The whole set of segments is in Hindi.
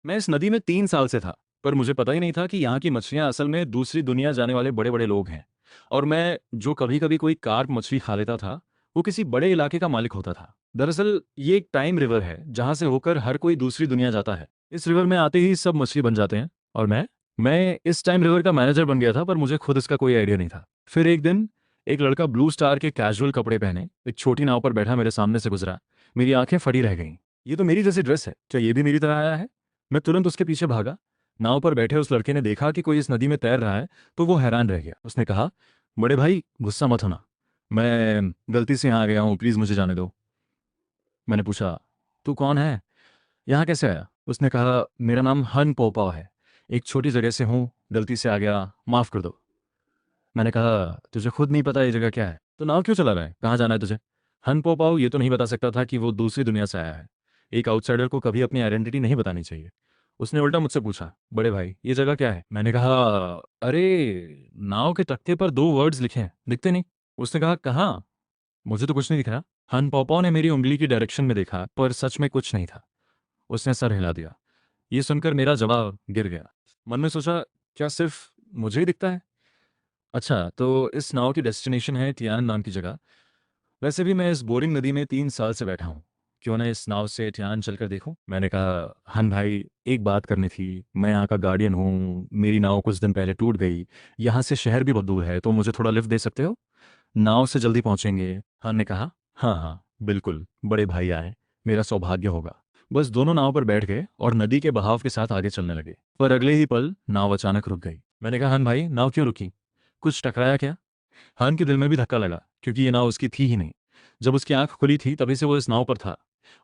मैं इस नदी में 3 साल से था, पर मुझे पता ही नहीं था कि यहाँ की मछलियाँ असल में दूसरी दुनिया जाने वाले बड़े बड़े लोग हैं। और मैं जो कभी कभी कोई कार्प मछली खा लेता था, वो किसी बड़े इलाके का मालिक होता था। दरअसल ये एक टाइम रिवर है जहाँ से होकर हर कोई दूसरी दुनिया जाता है। इस रिवर में आते ही सब मछली बन जाते हैं, और मैं इस टाइम रिवर का मैनेजर बन गया था, पर मुझे खुद इसका कोई आइडिया नहीं था। फिर एक दिन एक लड़का ब्लू स्टार के कैजुअल कपड़े पहने एक छोटी नाव पर बैठा मेरे सामने से गुजरा। मेरी आंखें फटी रह गईं। ये तो मेरी जैसी ड्रेस है, क्या ये भी मेरी तरह आया है? मैं तुरंत उसके पीछे भागा। नाव पर बैठे उस लड़के ने देखा कि कोई इस नदी में तैर रहा है, तो वो हैरान रह गया। उसने कहा, बड़े भाई गुस्सा मत होना, मैं गलती से यहाँ आ गया हूँ, प्लीज़ मुझे जाने दो। मैंने पूछा, तू कौन है, यहाँ कैसे आया? उसने कहा, मेरा नाम हन पोपाव है, एक छोटी जगह से हूँ, गलती से आ गया, माफ़ कर दो। मैंने कहा, तुझे खुद नहीं पता ये जगह क्या है, तो नाव क्यों चला रहा है, कहाँ जाना है तुझे? हन पोपाव ये तो नहीं बता सकता था कि वो दूसरी दुनिया से आया है। एक आउटसाइडर को कभी अपनी आइडेंटिटी नहीं बतानी चाहिए। उसने उल्टा मुझसे पूछा, बड़े भाई ये जगह क्या है? मैंने कहा, अरे नाव के तख्ते पर 2 वर्ड्स लिखे हैं, दिखते नहीं? उसने कहा, कहाँ? मुझे तो कुछ नहीं दिख रहा। हन पोपाव ने मेरी उंगली की डायरेक्शन में देखा, पर सच में कुछ नहीं था। उसने सर हिला दिया। ये सुनकर मेरा जवाब गिर गया। मन में सोचा, क्या सिर्फ मुझे ही दिखता है? अच्छा, तो इस नाव की डेस्टिनेशन है तियान नाम की जगह। वैसे भी मैं इस बोरिंग नदी में 3 साल से बैठा हूँ, क्यों ना इस नाव से तियान चलकर देखूं? मैंने कहा, हन भाई एक बात करनी थी, मैं यहाँ का गार्डियन हूँ, मेरी नाव कुछ दिन पहले टूट गई, यहाँ से शहर भी बहुत दूर है, तो मुझे थोड़ा लिफ्ट दे सकते हो? नाव से जल्दी पहुंचेंगे। हन ने कहा, हाँ हाँ बिल्कुल, बड़े भाई आए, मेरा सौभाग्य होगा। बस दोनों नाव पर बैठ गए और नदी के बहाव के साथ आगे चलने लगे, पर अगले ही पल नाव अचानक रुक गई। मैंने कहा, हन भाई नाव क्यों रुकी, कुछ टकराया क्या? हान के दिल में भी धक्का लगा, क्योंकि ये नाव उसकी थी ही नहीं। जब उसकी आंख खुली थी तभी से वो इस नाव पर था।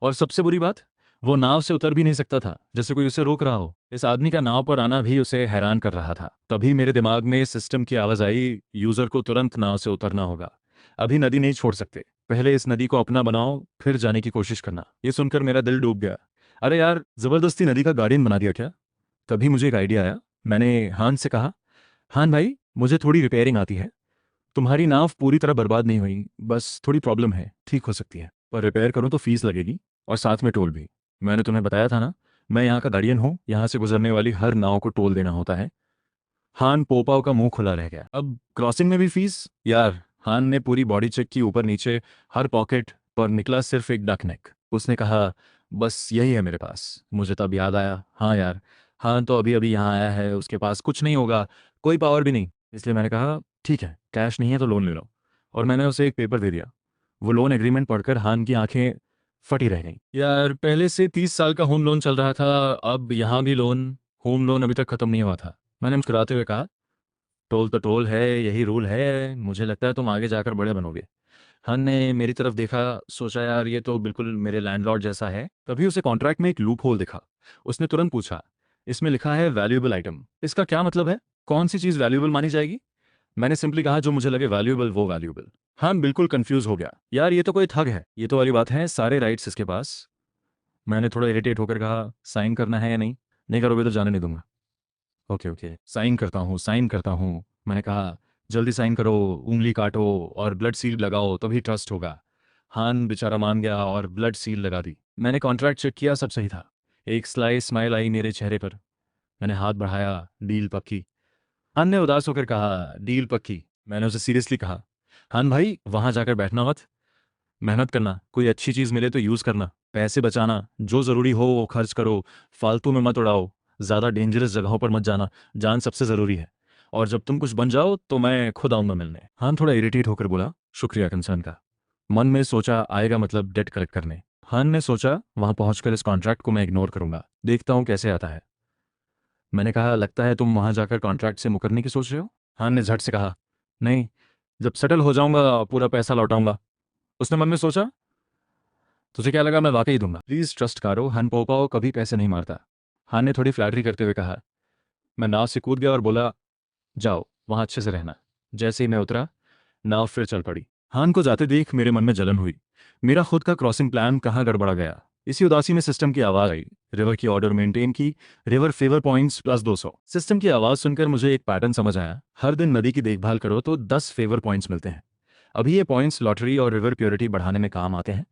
और सबसे बुरी बात, वो नाव से उतर भी नहीं सकता था, जैसे कोई उसे रोक रहा हो। इस आदमी का नाव पर आना भी उसे हैरान कर रहा था। तभी मेरे दिमाग में इस सिस्टम की आवाज आई, यूजर को तुरंत नाव से उतरना होगा, अभी नदी नहीं छोड़ सकते, पहले इस नदी को अपना बनाओ, फिर जाने की कोशिश करना। ये सुनकर मेरा दिल डूब गया। अरे यार, जबरदस्ती नदी का गार्डियन बना दिया क्या? तभी मुझे एक आइडिया आया। मैंने हान से कहा, हान भाई मुझे थोड़ी रिपेयरिंग आती है, तुम्हारी नाव पूरी तरह बर्बाद नहीं हुई, बस थोड़ी प्रॉब्लम है, ठीक हो सकती है, पर रिपेयर करूं तो फीस लगेगी, और साथ में टोल भी। मैंने तुम्हें बताया था ना, मैं यहाँ का गार्डियन हूँ, यहाँ से गुजरने वाली हर नाव को टोल देना होता है। हान पोपाव का मुंह खुला रह गया। अब क्रॉसिंग में भी फीस? यार, हान ने पूरी बॉडी चेक की, ऊपर नीचे हर पॉकेट, पर निकला सिर्फ एक डक नेक। उसने कहा, बस यही है मेरे पास। मुझे तब याद आया, हाँ यार, हान तो अभी अभी यहाँ आया है, उसके पास कुछ नहीं होगा, कोई पावर भी नहीं। इसलिए मैंने कहा, ठीक है, कैश नहीं है तो लोन ले लो। और मैंने उसे एक पेपर दे दिया। वो लोन एग्रीमेंट पढ़कर हान की आंखें फटी रह गईं। यार, पहले से 30 साल का होम लोन चल रहा था, अब यहाँ भी लोन। होम लोन अभी तक खत्म नहीं हुआ था। मैंने मुस्कुराते हुए कहा, टोल तो टोल है, यही रूल है, मुझे लगता है तुम आगे जाकर बड़े बनोगे। हन ने मेरी तरफ देखा, सोचा यार ये तो बिल्कुल मेरे लैंडलॉर्ड जैसा है। तभी उसे कॉन्ट्रैक्ट में एक लूप होल दिखा। उसने तुरंत पूछा, इसमें लिखा है वैल्यूएबल आइटम, इसका क्या मतलब है? कौन सी चीज़ वैल्यूएबल मानी जाएगी? मैंने सिंपली कहा, जो मुझे लगे वैल्यूएबल वो वैल्यूएबल। हाँ बिल्कुल कंफ्यूज हो गया, यार ये तो कोई ठग है, ये तो वाली बात है, सारे राइट्स इसके पास। मैंने थोड़ा इरिटेट होकर कहा, साइन करना है या नहीं? नहीं करोगे तो जाने नहीं दूंगा। ओके ओके, साइन करता हूँ, साइन करता हूँ। मैंने कहा, जल्दी साइन करो, उंगली काटो और ब्लड सील लगाओ, तभी ट्रस्ट होगा। हान बेचारा मान गया और ब्लड सील लगा दी। मैंने कॉन्ट्रैक्ट चेक किया, सब सही था। एक स्माइल आई मेरे चेहरे पर। मैंने हाथ बढ़ाया, डील पक्की। हान ने उदास होकर कहा, डील पक्की? मैंने उसे सीरियसली कहा, हान भाई वहां जाकर बैठना मत, मेहनत करना, कोई अच्छी चीज़ मिले तो यूज़ करना, पैसे बचाना, जो ज़रूरी हो वो खर्च करो, फालतू में मत उड़ाओ, ज़्यादा डेंजरस जगहों पर मत जाना, जान सबसे ज़रूरी है। और जब तुम कुछ बन जाओ तो मैं खुद आऊँगा मिलने। हान थोड़ा इरिटेट होकर बोला, शुक्रिया कंसर्न का। मन में सोचा, आएगा मतलब डेट कलेक्ट करने। हान ने सोचा, वहां पहुंचकर इस कॉन्ट्रैक्ट को मैं इग्नोर करूंगा, देखता हूं कैसे आता है। मैंने कहा, लगता है तुम वहां जाकर कॉन्ट्रैक्ट से मुकरने की सोच रहे हो? हान ने झट से कहा, नहीं, जब सेटल हो जाऊंगा पूरा पैसा लौटाऊंगा। उसने मन में सोचा, तुझे क्या लगा मैं वाकई दूंगा? प्लीज ट्रस्ट करो, हन पोपाओ कभी पैसे नहीं मारता। हान ने थोड़ी फ्लैटरी करते हुए कहा। मैं नाव से कूद गया और बोला, जाओ वहां अच्छे से रहना। जैसे ही मैं उतरा, नाव फिर चल पड़ी। हान को जाते देख मेरे मन में जलन हुई। मेरा खुद का क्रॉसिंग प्लान कहाँ गड़बड़ा गया। इसी उदासी में सिस्टम की आवाज आई, रिवर की ऑर्डर मेंटेन की, रिवर फेवर पॉइंट्स +200। सिस्टम की आवाज सुनकर मुझे एक पैटर्न समझ आया, हर दिन नदी की देखभाल करो तो 10 फेवर पॉइंट्स मिलते हैं। अभी ये पॉइंट्स लॉटरी और रिवर प्योरिटी बढ़ाने में काम आते हैं।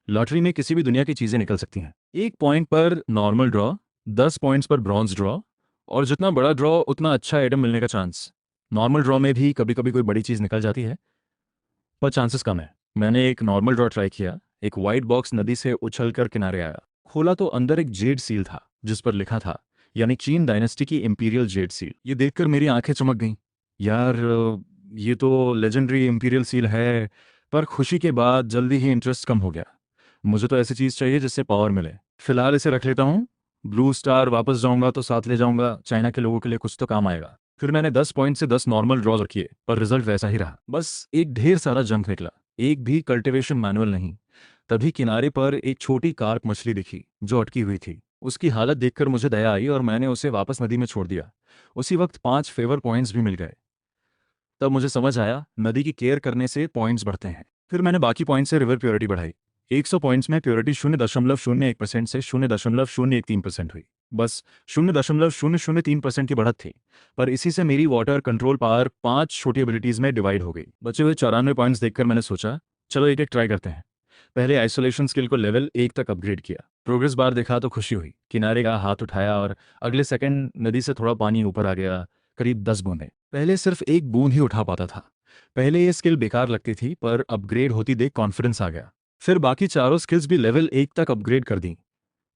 लॉटरी में किसी भी दुनिया की चीजें निकल सकती हैं। एक पॉइंट पर नॉर्मल ड्रॉ, 10 पॉइंट्स पर ब्रॉन्ज ड्रॉ, और जितना बड़ा ड्रॉ उतना अच्छा आइटम मिलने का चांस। नॉर्मल ड्रॉ में भी कभी कभी कोई बड़ी चीज़ निकल जाती है, पर चांसेस कम है। मैंने एक नॉर्मल ड्रॉ ट्राई किया। एक वाइट बॉक्स नदी से उछल कर किनारे आया। खोला तो अंदर एक जेड सील था जिस पर लिखा था, यानी चीन डायनेस्टी की इंपीरियल जेड सील। ये देखकर मेरी आंखें चमक गईं। यार ये तो लेजेंडरी इंपीरियल सील है। पर खुशी के बाद जल्दी ही इंटरेस्ट कम हो गया। मुझे तो ऐसी चीज़ चाहिए जिससे पावर मिले। फिलहाल इसे रख लेता हूँ। ब्लू स्टार वापस जाऊंगा तो साथ ले जाऊंगा, चाइना के लोगों के लिए कुछ तो काम आएगा। फिर मैंने 10 पॉइंट से 10 नॉर्मल ड्रॉ किए, पर रिजल्ट वैसा ही रहा। बस एक ढेर सारा जंक निकला, एक भी कल्टीवेशन मैनुअल नहीं। तभी किनारे पर एक छोटी कार्प मछली दिखी जो अटकी हुई थी। उसकी हालत देखकर मुझे दया आई और मैंने उसे वापस नदी में छोड़ दिया। उसी वक्त 5 फेवर पॉइंट्स भी मिल गए। तब मुझे समझ आया नदी की केयर करने से पॉइंट्स बढ़ते हैं। फिर मैंने बाकी पॉइंट से रिवर प्योरिटी बढ़ाई। 100 पॉइंट्स में प्योरिटी 0.01% से 0.013% हुई। बस 0.003% की बढ़त थी। पर इसी से मेरी वाटर कंट्रोल पावर 5 छोटी एबिलिटीज में डिवाइड हो गई। बचे हुए 94 पॉइंट्स देखकर मैंने सोचा, चलो एक एक ट्राई करते हैं। पहले आइसोलेशन स्किल को लेवल 1 तक अपग्रेड किया। प्रोग्रेस बार देखा तो खुशी हुई। किनारे का हाथ उठाया और अगले सेकंड नदी से थोड़ा पानी ऊपर आ गया, करीब 10 बूंदें। पहले सिर्फ एक बूंद ही उठा पाता था। पहले ये स्किल बेकार लगती थी, पर अपग्रेड होती देख कॉन्फिडेंस आ गया। फिर बाकी चारों स्किल्स भी लेवल 1 तक अपग्रेड कर दी,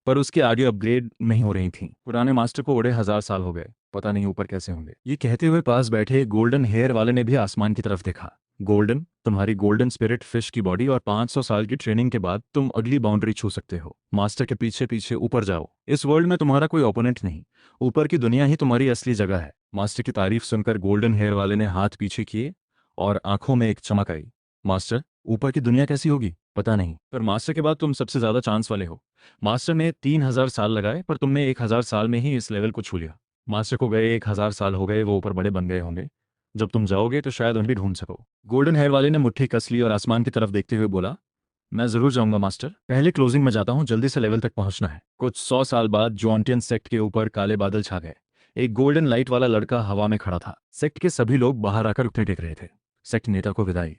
पर उसके आगे अपग्रेड नहीं हो रही थी। पुराने मास्टर को उड़े 1000 साल हो गए, पता नहीं ऊपर कैसे होंगे। ये कहते हुए पास बैठे गोल्डन हेयर वाले ने भी आसमान की तरफ देखा। गोल्डन, तुम्हारी गोल्डन स्पिरिट फिश की बॉडी और 500 साल की ट्रेनिंग के बाद तुम अगली बाउंड्री छू सकते हो। मास्टर के पीछे पीछे ऊपर जाओ। इस वर्ल्ड में तुम्हारा कोई ओपोनेंट नहीं, ऊपर की दुनिया ही तुम्हारी असली जगह है। मास्टर की तारीफ सुनकर गोल्डन हेयर वाले ने हाथ पीछे किए और आंखों में एक चमक आई। मास्टर, ऊपर की दुनिया कैसी होगी पता नहीं, पर मास्टर के बाद तुम सबसे ज्यादा चांस वाले हो। मास्टर ने 3000 साल लगाए, पर तुमने 1000 साल में ही इस लेवल को छू लिया। मास्टर को गए 1000 साल हो गए, वो ऊपर बड़े बन गए होंगे। जब तुम जाओगे तो शायद उन्हें भी ढूंढ सको। गोल्डन हेयर वाले ने मुट्ठी कस ली और आसमान की तरफ देखते हुए बोला, मैं जरूर जाऊंगा मास्टर, पहले क्लोजिंग में जाता हूँ, जल्दी से लेवल तक पहुंचना है। कुछ 100 साल बाद जॉन्टियन सेक्ट के ऊपर काले बादल छा गए। एक गोल्डन लाइट वाला लड़का हवा में खड़ा था। सेक्ट के सभी लोग बाहर आकर उठने टेक रहे थे। सेक्ट नेता को विदाई।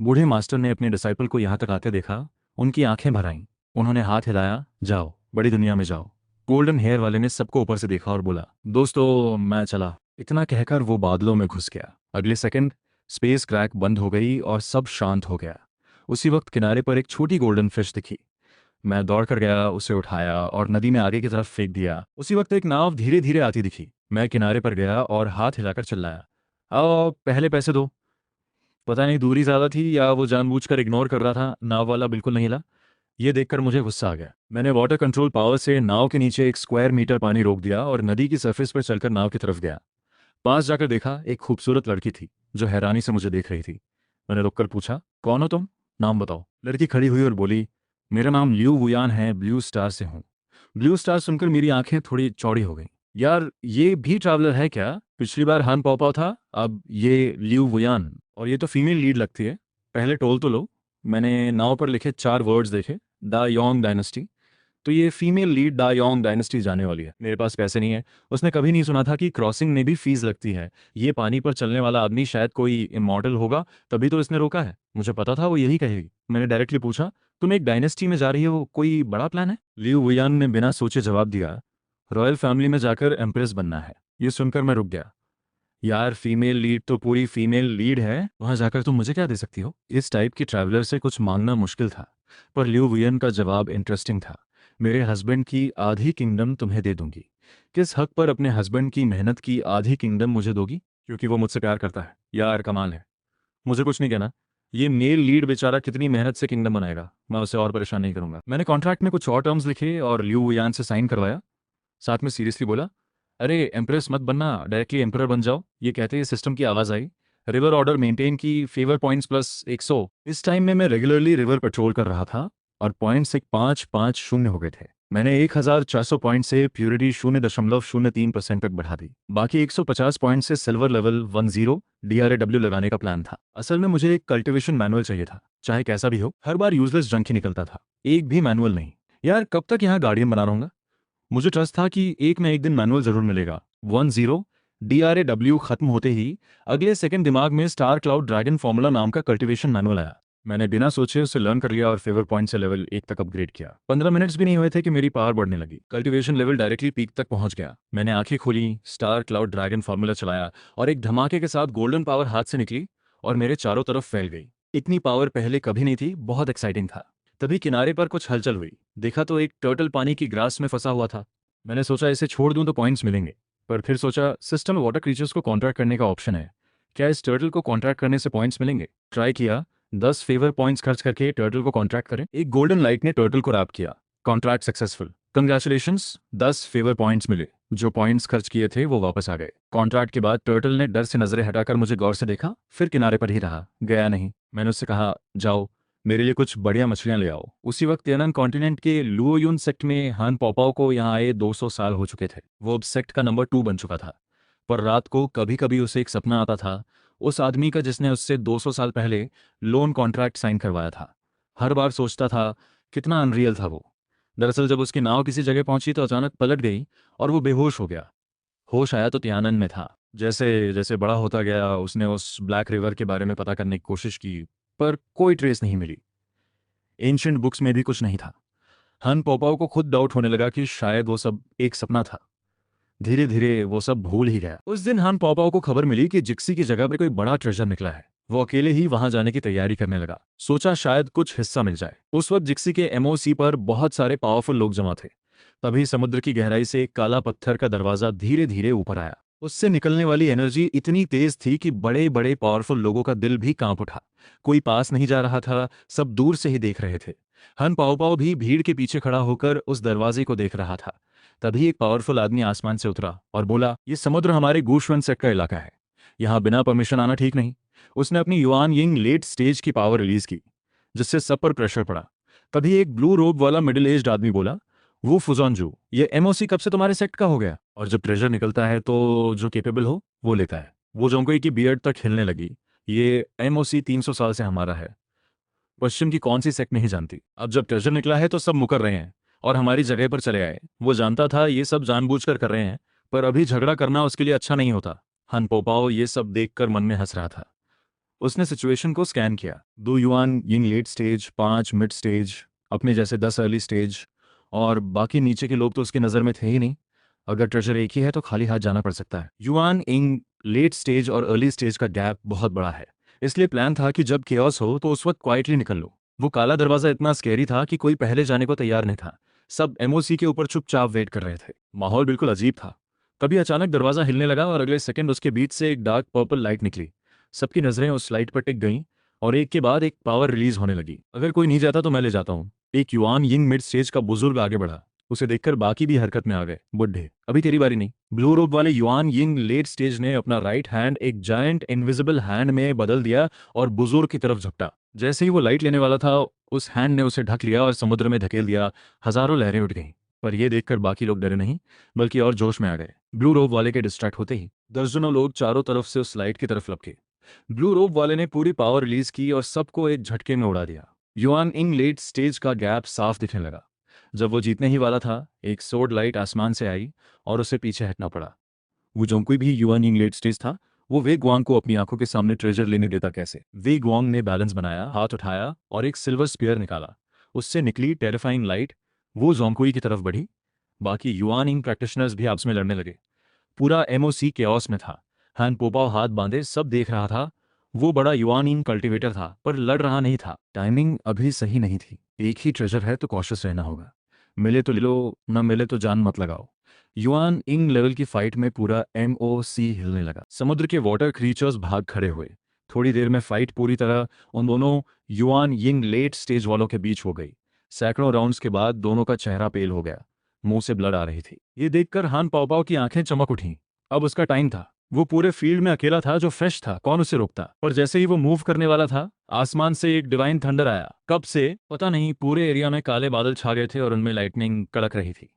बूढ़े मास्टर ने अपने डिसाइपल को यहाँ तक आते देखा। उनकी आंखें भर आईं। उन्होंने हाथ हिलाया, जाओ, बड़ी दुनिया में जाओ। गोल्डन हेयर वाले ने सबको ऊपर से देखा और बोला, दोस्तों मैं चला। इतना कहकर वो बादलों में घुस गया। अगले सेकंड स्पेस क्रैक बंद हो गई और सब शांत हो गया। उसी वक्त किनारे पर एक छोटी गोल्डन फिश दिखी। मैं दौड़कर गया, उसे उठाया और नदी में आगे की तरफ फेंक दिया। उसी वक्त एक नाव धीरे धीरे आती दिखी। मैं किनारे पर गया और हाथ हिलाकर चिल्लाया, आओ पहले पैसे दो। पता नहीं दूरी ज्यादा थी या वो जानबूझकर इग्नोर कर रहा था, नाव वाला बिल्कुल नहीं हिला। ये देखकर मुझे गुस्सा आ गया। मैंने वाटर कंट्रोल पावर से नाव के नीचे 1 स्क्वायर मीटर पानी रोक दिया और नदी की सरफेस पर चलकर नाव की तरफ गया। पास जाकर देखा, एक खूबसूरत लड़की थी जो हैरानी से मुझे देख रही थी। मैंने रुककर पूछा, कौन हो तुम, नाम बताओ। लड़की खड़ी हुई और बोली, मेरा नाम लियू वुयान है, ब्लू स्टार से हूँ। ब्लू स्टार सुनकर मेरी आंखें थोड़ी चौड़ी हो गई। यार ये भी ट्रैवलर है क्या? पिछली बार हान पाओ था, अब ये लियू वुयान, और ये तो फीमेल लीड लगती है। पहले टोल तो लो। मैंने नाव पर लिखे 4 वर्ड्स देखे, द योंग डायनेस्टी। तो ये female lead the Yong dynasty जाने वाली है। मेरे पास पैसे नहीं है। उसने कभी नहीं सुना था कि क्रॉसिंग में भी फीस लगती है। ये पानी पर चलने वाला आदमी शायद कोई इमॉर्टल होगा, तभी तो इसने रोका है। मुझे पता था वो यही कहेगी। मैंने डायरेक्टली पूछा, तुम एक डायनेस्टी में जा रही हो, कोई बड़ा प्लान है? लियू वुयान ने बिना सोचे जवाब दिया, रॉयल फैमिली में जाकर एम्प्रेस बनना है। ये सुनकर मैं रुक गया। यार फीमेल लीड तो पूरी फीमेल लीड है, वहां जाकर तुम मुझे क्या दे सकती हो? इस टाइप की ट्रैवलर से कुछ मांगना मुश्किल था, पर लियू वियन का जवाब इंटरेस्टिंग था। मेरे हस्बैंड की आधी किंगडम तुम्हें दे दूंगी। किस हक पर अपने हस्बैंड की मेहनत की आधी किंगडम मुझे दोगी? क्योंकि वो मुझसे प्यार करता है। यार कमाल है। मुझे कुछ नहीं कहना। ये मेल लीड बेचारा कितनी मेहनत से किंगडम बनाएगा, मैं उसे और परेशान नहीं करूंगा। मैंने कॉन्ट्रैक्ट में कुछ और टर्म्स लिखे और लियू वियान से साइन करवाया। साथ में सीरियसली बोला, अरे एम्प्रेस मत बनना, डायरेक्टली एम्परर बन जाओ। ये कहते ही सिस्टम की आवाज़ आई, रिवर ऑर्डर मेंटेन की, फेवर पॉइंट्स प्लस 100। इस टाइम में मैं रेगुलरली रिवर पेट्रोल कर रहा था और पॉइंट्स एक 5-5 शून्य हो गए थे। मैंने 1400 पॉइंट से प्योरिटी 0.03% तक बढ़ा दी। बाकी 150 पॉइंट से सिल्वर लेवल 10 DRAW लगाने का प्लान था। असल में मुझे एक कल्टिवेशन मैनुअल चाहिए था, चाहे कैसा भी हो। हर बार यूजलेस जंक ही निकलता था, एक भी मैनुअल नहीं। यार कब तक यहाँ गार्डियन बना रहूंगा? मुझे ट्रस्ट था कि एक न एक दिन मैनुअल जरूर मिलेगा। 10 DRAW खत्म होते ही अगले सेकंड दिमाग में स्टार क्लाउड ड्रैगन फॉर्मूला नाम का कल्टीवेशन मैनुअल आया। मैंने बिना सोचे उसे लर्न कर लिया और फेवर पॉइंट से लेवल 1 तक अपग्रेड किया। 15 मिनट्स भी नहीं हुए थे कि मेरी पावर बढ़ने लगी। कल्टीवेशन लेवल डायरेक्टली पीक तक पहुंच गया। मैंने आंखें खोली, स्टार क्लाउड ड्रैगन फार्मूला चलाया और एक धमाके के साथ गोल्डन पावर हाथ से निकली और मेरे चारों तरफ फैल गई। इतनी पावर पहले कभी नहीं थी, बहुत एक्साइटिंग था। तभी किनारे पर कुछ हलचल हुई। देखा तो एक टर्टल पानी की ग्रास में फंसा हुआ था। मैंने सोचा इसे छोड़ दूं तो पॉइंट्स मिलेंगे, पर फिर सोचा सिस्टम में वाटर क्रीचर्स को कॉन्ट्रैक्ट करने का ऑप्शन है। क्या इस टर्टल को कॉन्ट्रैक्ट करने से पॉइंट्स मिलेंगे? ट्राई किया। 10 फेवर पॉइंट्स खर्च करके टर्टल को कॉन्ट्रैक्ट करें। एक गोल्डन लाइट ने टर्टल को रैप किया। Contract successful. Congratulations, 10 favour points मिले। जो पॉइंट्स खर्च किए थे वो वापस आ गए। कॉन्ट्रैक्ट के बाद टर्टल ने डर से नजरें हटाकर मुझे गौर से देखा, फिर किनारे पर ही रहा, गया नहीं। मैंने उससे कहा, जाओ मेरे लिए कुछ बढ़िया मछलियां ले आओ। उसी वक्त यनन कॉन्टिनेंट के लुओयुन सेक्ट में हान पॉपाओ को यहाँ आए 200 साल हो चुके थे। वो अब सेक्ट का नंबर 2 बन चुका था। पर रात को कभी कभी उसे एक सपना आता था, उस आदमी का जिसने उससे 200 साल पहले लोन कॉन्ट्रैक्ट साइन करवाया था। हर बार सोचता था कितना अनरियल था वो। दरअसल जब उसकी नाव किसी जगह पहुंची तो अचानक पलट गई और वो बेहोश हो गया। होश आया तो तियानन में था। जैसे जैसे बड़ा होता गया उसने उस ब्लैक रिवर के बारे में पता करने की कोशिश की, पर कोई ट्रेस नहीं मिली। एंशिएंट बुक्स में भी कुछ नहीं था। हन पोपाओ को खुद डाउट होने लगा कि शायद वो सब एक सपना था। धीरे धीरे वो सब भूल ही गया। उस दिन हान पॉपाओ को खबर मिली कि जिक्सी की जगह पर कोई बड़ा ट्रेजर निकला है। वो अकेले ही वहां जाने की तैयारी करने लगा। सोचा शायद कुछ हिस्सा मिल जाए। उस वक्त जिक्सी के एमओसी पर बहुत सारे पावरफुल लोग जमा थे। तभी समुद्र की गहराई से एक काला पत्थर का दरवाजा धीरे धीरे ऊपर आया। उससे निकलने वाली एनर्जी इतनी तेज थी कि बड़े बड़े पावरफुल लोगों का दिल भी कांप उठा। कोई पास नहीं जा रहा था, सब दूर से ही देख रहे थे। हन पाओ भी भीड़ के पीछे खड़ा होकर उस दरवाजे को देख रहा था। तभी एक पावरफुल आदमी आसमान से उतरा और बोला, ये समुद्र हमारे गूशवन सेक्ट का इलाका है, यहाँ बिना परमिशन आना ठीक नहीं। उसने अपनी युआन यिंग लेट स्टेज की पावर रिलीज की, जिससे सब पर प्रेशर पड़ा। तभी एक ब्लू रोब वाला मिडिल एज्ड आदमी बोला, वो फुजोनजू, ये एमओसी कब से तुम्हारे सेक्ट का हो गया? और जब ट्रेजर निकलता है तो जो केपेबल हो वो लेता है। वो जोंकोई की बियर्ड तक हिलने लगी। ये एमओसी 300 साल से हमारा है, पश्चिम की कौन सी सेक्ट नहीं जानती। अब जब ट्रेजर निकला है तो सब मुकर रहे हैं और हमारी जगह पर चले आए। वो जानता था ये सब जानबूझकर कर रहे हैं, पर अभी झगड़ा करना उसके लिए अच्छा नहीं होता। हन पोपाओ ये सब देखकर मन में हंस रहा था। उसने सिचुएशन को स्कैन किया। 2 युआन यिंग लेट स्टेज, 5 मिड स्टेज, अपने जैसे 10 अर्ली स्टेज, और बाकी नीचे के लोग तो उसकी नज़र में थे ही नहीं। अगर ट्रेजर एक ही है तो खाली हाथ जाना पड़ सकता है। युआन यिंग लेट स्टेज और अर्ली स्टेज का गैप बहुत बड़ा है, इसलिए प्लान था कि जब केओस हो तो उस वक्त क्वाइटली निकल लो। वो काला दरवाजा इतना स्कैरी था कि कोई पहले जाने को तैयार नहीं था। सब एमओसी के ऊपर चुपचाप वेट कर रहे थे। माहौल बिल्कुल अजीब था। तभी अचानक दरवाजा हिलने लगा और अगले सेकंड उसके बीच से एक डार्क पर्पल लाइट निकली। सबकी नजरें उस लाइट पर टिक गईं और एक के बाद एक पावर रिलीज होने लगी। अगर कोई नहीं जाता तो मैं ले जाता हूँ। एक युआन यिंग मिड स्टेज का बुजुर्ग आगे बढ़ा। उसे देखकर बाकी भी हरकत में आ गए। बुढ़े, अभी तेरी बारी नहीं। ब्लू रोब वाले युआन यिंग लेट स्टेज ने अपना राइट हैंड एक जायंट इनविजिबल हैंड में बदल दिया और बुजुर्ग की तरफ झपटा। जैसे ही वो लाइट लेने वाला था, उस हैंड ने उसे ढक लिया और समुद्र में धकेल दिया। हजारों लहरें उठ गईं। पर यह देखकर बाकी लोग डरे नहीं, बल्कि और जोश में आ गए। ब्लू रोब वाले के डिस्ट्रैक्ट होते ही दर्जनों लोग चारों तरफ से उस लाइट की तरफ लपके। ब्लू रोब वाले ने पूरी पावर रिलीज की और सबको एक झटके में उड़ा दिया। युआन यिंग लेट स्टेज का गैप साफ दिखने लगा। जब वो जीतने ही वाला था, एक सोर्ड लाइट आसमान से आई और उसे पीछे हटना पड़ा। वो जोंकोई भी युआन यिंग लेट स्टेज था। वो वे गुआंग को अपनी आंखों के सामने ट्रेजर लेने देता कैसे? वे गुआंग ने बैलेंस बनाया, हाथ उठाया और एक सिल्वर स्पीयर निकाला। उससे निकली टेरिफाइंग लाइट। वो जोंकोई की तरफ बढ़ी। बाकी युआन यिंग प्रैक्टिशनर्स भी आपस में लड़ने लगे। पूरा एमओसी केओस में था। हैन पोपाओ हाथ बांधे सब देख रहा था। वो बड़ा युआन कल्टीवेटर था, पर लड़ रहा नहीं था। टाइमिंग अभी सही नहीं थी। एक ही ट्रेजर है तो कॉशियस रहना होगा। मिले तो ले लो, न मिले तो जान मत लगाओ। युआन यिंग लेवल की फाइट में पूरा एमओसी हिलने लगा। समुद्र के वाटर क्रीचर्स भाग खड़े हुए। थोड़ी देर में फाइट पूरी तरह उन दोनों युआन यिंग लेट स्टेज वालों के बीच हो गई। सैकड़ों राउंड्स के बाद दोनों का चेहरा पेल हो गया। मुंह से ब्लड आ रही थी। ये देखकर हान पाओपाओ की आंखें चमक उठीं। अब उसका टाइम था। वो पूरे फील्ड में अकेला था जो फ्रेश था, कौन उसे रोकता? और जैसे ही वो मूव करने वाला था, आसमान से एक डिवाइन थंडर आया। कब से पता नहीं, पूरे एरिया में काले बादल छा गए थे और उनमें लाइटनिंग कड़क रही थी।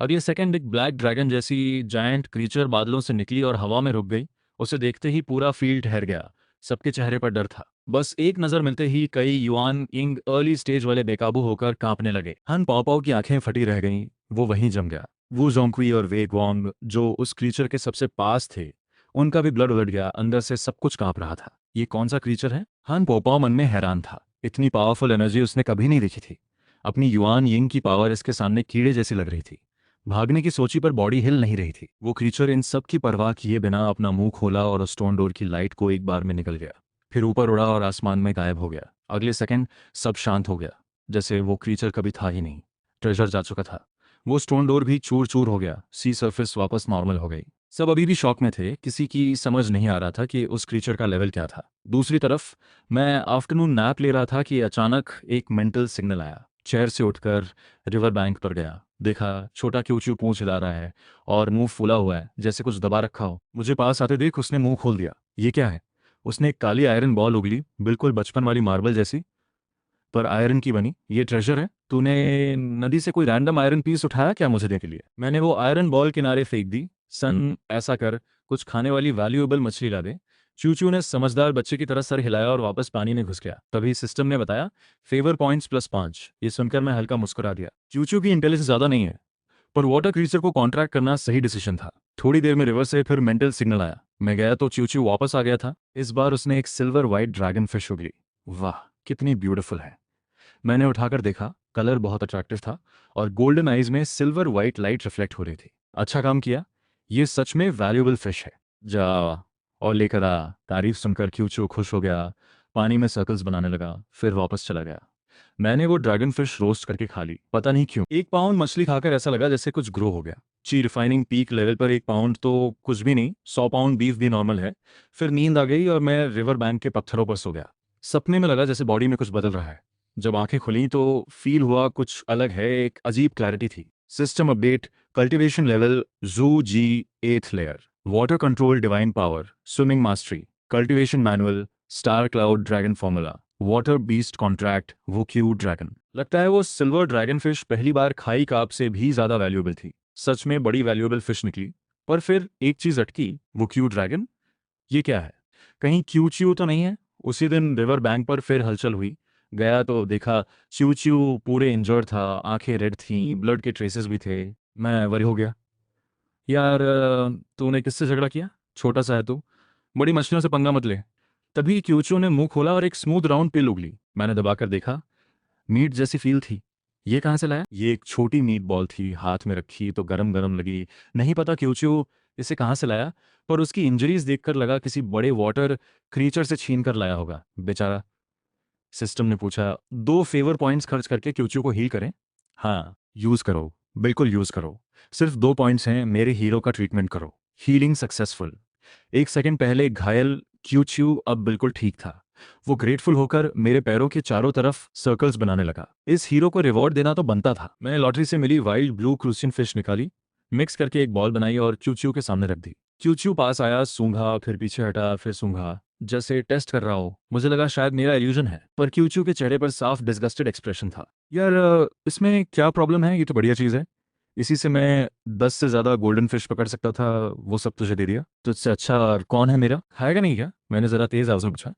अब ये सेकंड एक ब्लैक ड्रैगन जैसी जायंट क्रीचर बादलों से निकली और हवा में रुक गई। उसे देखते ही पूरा फील्ड ठहर गया। सबके चेहरे पर डर था। बस एक नजर मिलते ही कई युआन यिंग अर्ली स्टेज वाले बेकाबू होकर कांपने लगे। हन पाओपाओ की आंखें फटी रह गईं। वो वहीं जम गया। वो जोंक्वी और वे गुआंग जो उस क्रीचर के सबसे पास थे, उनका भी ब्लड उलट गया। अंदर से सब कुछ कांप रहा था। ये कौन सा क्रीचर है? हन पोपाओ मन में हैरान था। इतनी पावरफुल एनर्जी उसने कभी नहीं देखी थी। अपनी युआन यिंग की पावर इसके सामने कीड़े जैसी लग रही थी। भागने की सोची पर बॉडी हिल नहीं रही थी। वो क्रीचर इन सब की परवाह किए बिना अपना मुंह खोला और उस स्टोन डोर की लाइट को एक बार में निकल गया। फिर ऊपर उड़ा और आसमान में गायब हो गया। अगले सेकंड सब शांत हो गया, जैसे वो क्रीचर कभी था ही नहीं। ट्रेजर जा चुका था। वो स्टोन डोर भी चूर चूर हो गया। सी सरफेस वापस नॉर्मल हो गई। सब अभी भी शॉक में थे। किसी की समझ नहीं आ रहा था कि उस क्रीचर का लेवल क्या था। दूसरी तरफ मैं आफ्टरनून नैप ले रहा था कि अचानक एक मेंटल सिग्नल आया। चेयर से उठकर रिवर बैंक पर गया। देखा छोटा क्यूचू पूंछ हिला रहा है और मुंह फूला हुआ है, जैसे कुछ दबा रखा हो। मुझे पास आते देख उसने मुंह खोल दिया। ये क्या है? उसने एक काली आयरन बॉल उगली, बिल्कुल बचपन वाली मार्बल जैसी, पर आयरन की बनी। ये ट्रेजर है? तूने नदी से कोई रैंडम आयरन पीस उठाया क्या मुझे देने के लिए? मैंने वो आयरन बॉल किनारे फेंक दी। सन, ऐसा कर, कुछ खाने वाली वैल्यूएबल मछली ला दे। चूचू ने समझदार बच्चे की तरह सर हिलाया और वापस पानी में घुस गया। तभी सिस्टम ने बताया, फेवर पॉइंट्स +5। ये सुनकर मैं हल्का मुस्कुरा दिया। चूचू की इंटेलिजेंस ज्यादा नहीं है, पर वाटर क्रीचर को कॉन्ट्रैक्ट करना सही डिसीजन था। थोड़ी देर में रिवर से फिर मेंटल सिग्नल आया। मैं गया तो चूचू वापस आ गया था। इस बार उसने एक सिल्वर वाइट ड्रैगन फिश उगली। वाह, कितनी ब्यूटीफुल है। मैंने उठाकर देखा। कलर बहुत अट्रैक्टिव था और गोल्डन आइज में सिल्वर वाइट लाइट रिफ्लेक्ट हो रही थी। अच्छा काम किया, ये सच में वैल्यूएबल फिश है। जा और लेकर आ। तारीफ सुनकर क्यूचो खुश हो गया। पानी में सर्कल्स बनाने लगा, फिर वापस चला गया। मैंने वो ड्रैगन फिश रोस्ट करके खा ली। पता नहीं क्यों 1 पाउंड मछली खाकर ऐसा लगा जैसे कुछ ग्रो हो गया। ची रिफाइनिंग पीक लेवल पर 1 पाउंड तो कुछ भी नहीं, 100 पाउंड बीफ भी नॉर्मल है। फिर नींद आ गई और मैं रिवर बैंक के पत्थरों पर सो गया। सपने में लगा जैसे बॉडी में कुछ बदल रहा है। जब आंखें खुली तो फील हुआ कुछ अलग है। एक अजीब क्लैरिटी थी। सिस्टम अपडेट, कल्टीवेशन लेवल जू जी 8th layer, water control divine power, swimming mastery, cultivation manual, star cloud dragon formula, water beast contract, वो क्यू ड्रैगन। लगता है वो सिल्वर ड्रैगन फिश पहली बार खाई कार्प से भी ज्यादा वैल्यूएबल थी। सच में बड़ी वैल्यूएबल फिश निकली। पर फिर एक चीज अटकी, वो क्यू ड्रैगन। ये क्या है? कहीं क्यू च्यू तो नहीं है? उसी दिन रिवर बैंक पर फिर हलचल हुई। गया तो देखा च्यू च्यू पूरे इंजर्ड था, आंखें रेड थीं, ब्लड के ट्रेसेस भी थे। मैं वरी हो गया। यार तूने किससे झगड़ा किया? छोटा सा है तू, बड़ी मछलियों से पंगा मत ले। तभी क्यूचो ने मुंह खोला और एक स्मूथ राउंड पिल उगली। मैंने दबाकर देखा, मीट जैसी फील थी। ये कहाँ से लाया? ये एक छोटी मीट बॉल थी, हाथ में रखी तो गरम गरम लगी। नहीं पता क्यूचो इसे कहाँ से लाया, पर उसकी इंजरीज देखकर लगा किसी बड़े वाटर क्रीचर से छीन कर लाया होगा बेचारा। सिस्टम ने पूछा, 2 फेवर पॉइंट्स खर्च करके क्यूचो को हील करें? हाँ, यूज करो, बिल्कुल यूज करो। सिर्फ 2 पॉइंट्स हैं, मेरे हीरो का ट्रीटमेंट करो। Healing successful. 1 सेकंड पहले घायल क्यूच्यू अब बिल्कुल ठीक था। वो ग्रेटफुल होकर मेरे पैरों के चारों तरफ सर्कल्स बनाने लगा। इस हीरो को रिवॉर्ड देना तो बनता था। मैंने लॉटरी से मिली वाइल्ड ब्लू क्रूसियन फिश निकाली, मिक्स करके एक बॉल बनाई और क्यूच्यू के सामने रख दी। क्यूच्यू पास आया, सूंघा, फिर पीछे हटा, फिर सूंघा, जैसे टेस्ट कर रहा हो। मुझे लगा शायद मेरा इल्यूजन है, पर क्यूच्यू के चेहरे पर साफ डिस्गस्टेड एक्सप्रेशन था। यार इसमें क्या प्रॉब्लम है? ये तो बढ़िया चीज़ है। इसी से मैं 10 से ज़्यादा गोल्डन फिश पकड़ सकता था, वो सब तुझे दे दिया। तुझसे अच्छा और कौन है मेरा? खाएगा नहीं क्या? मैंने ज़रा तेज़ आवाज़ में पूछा।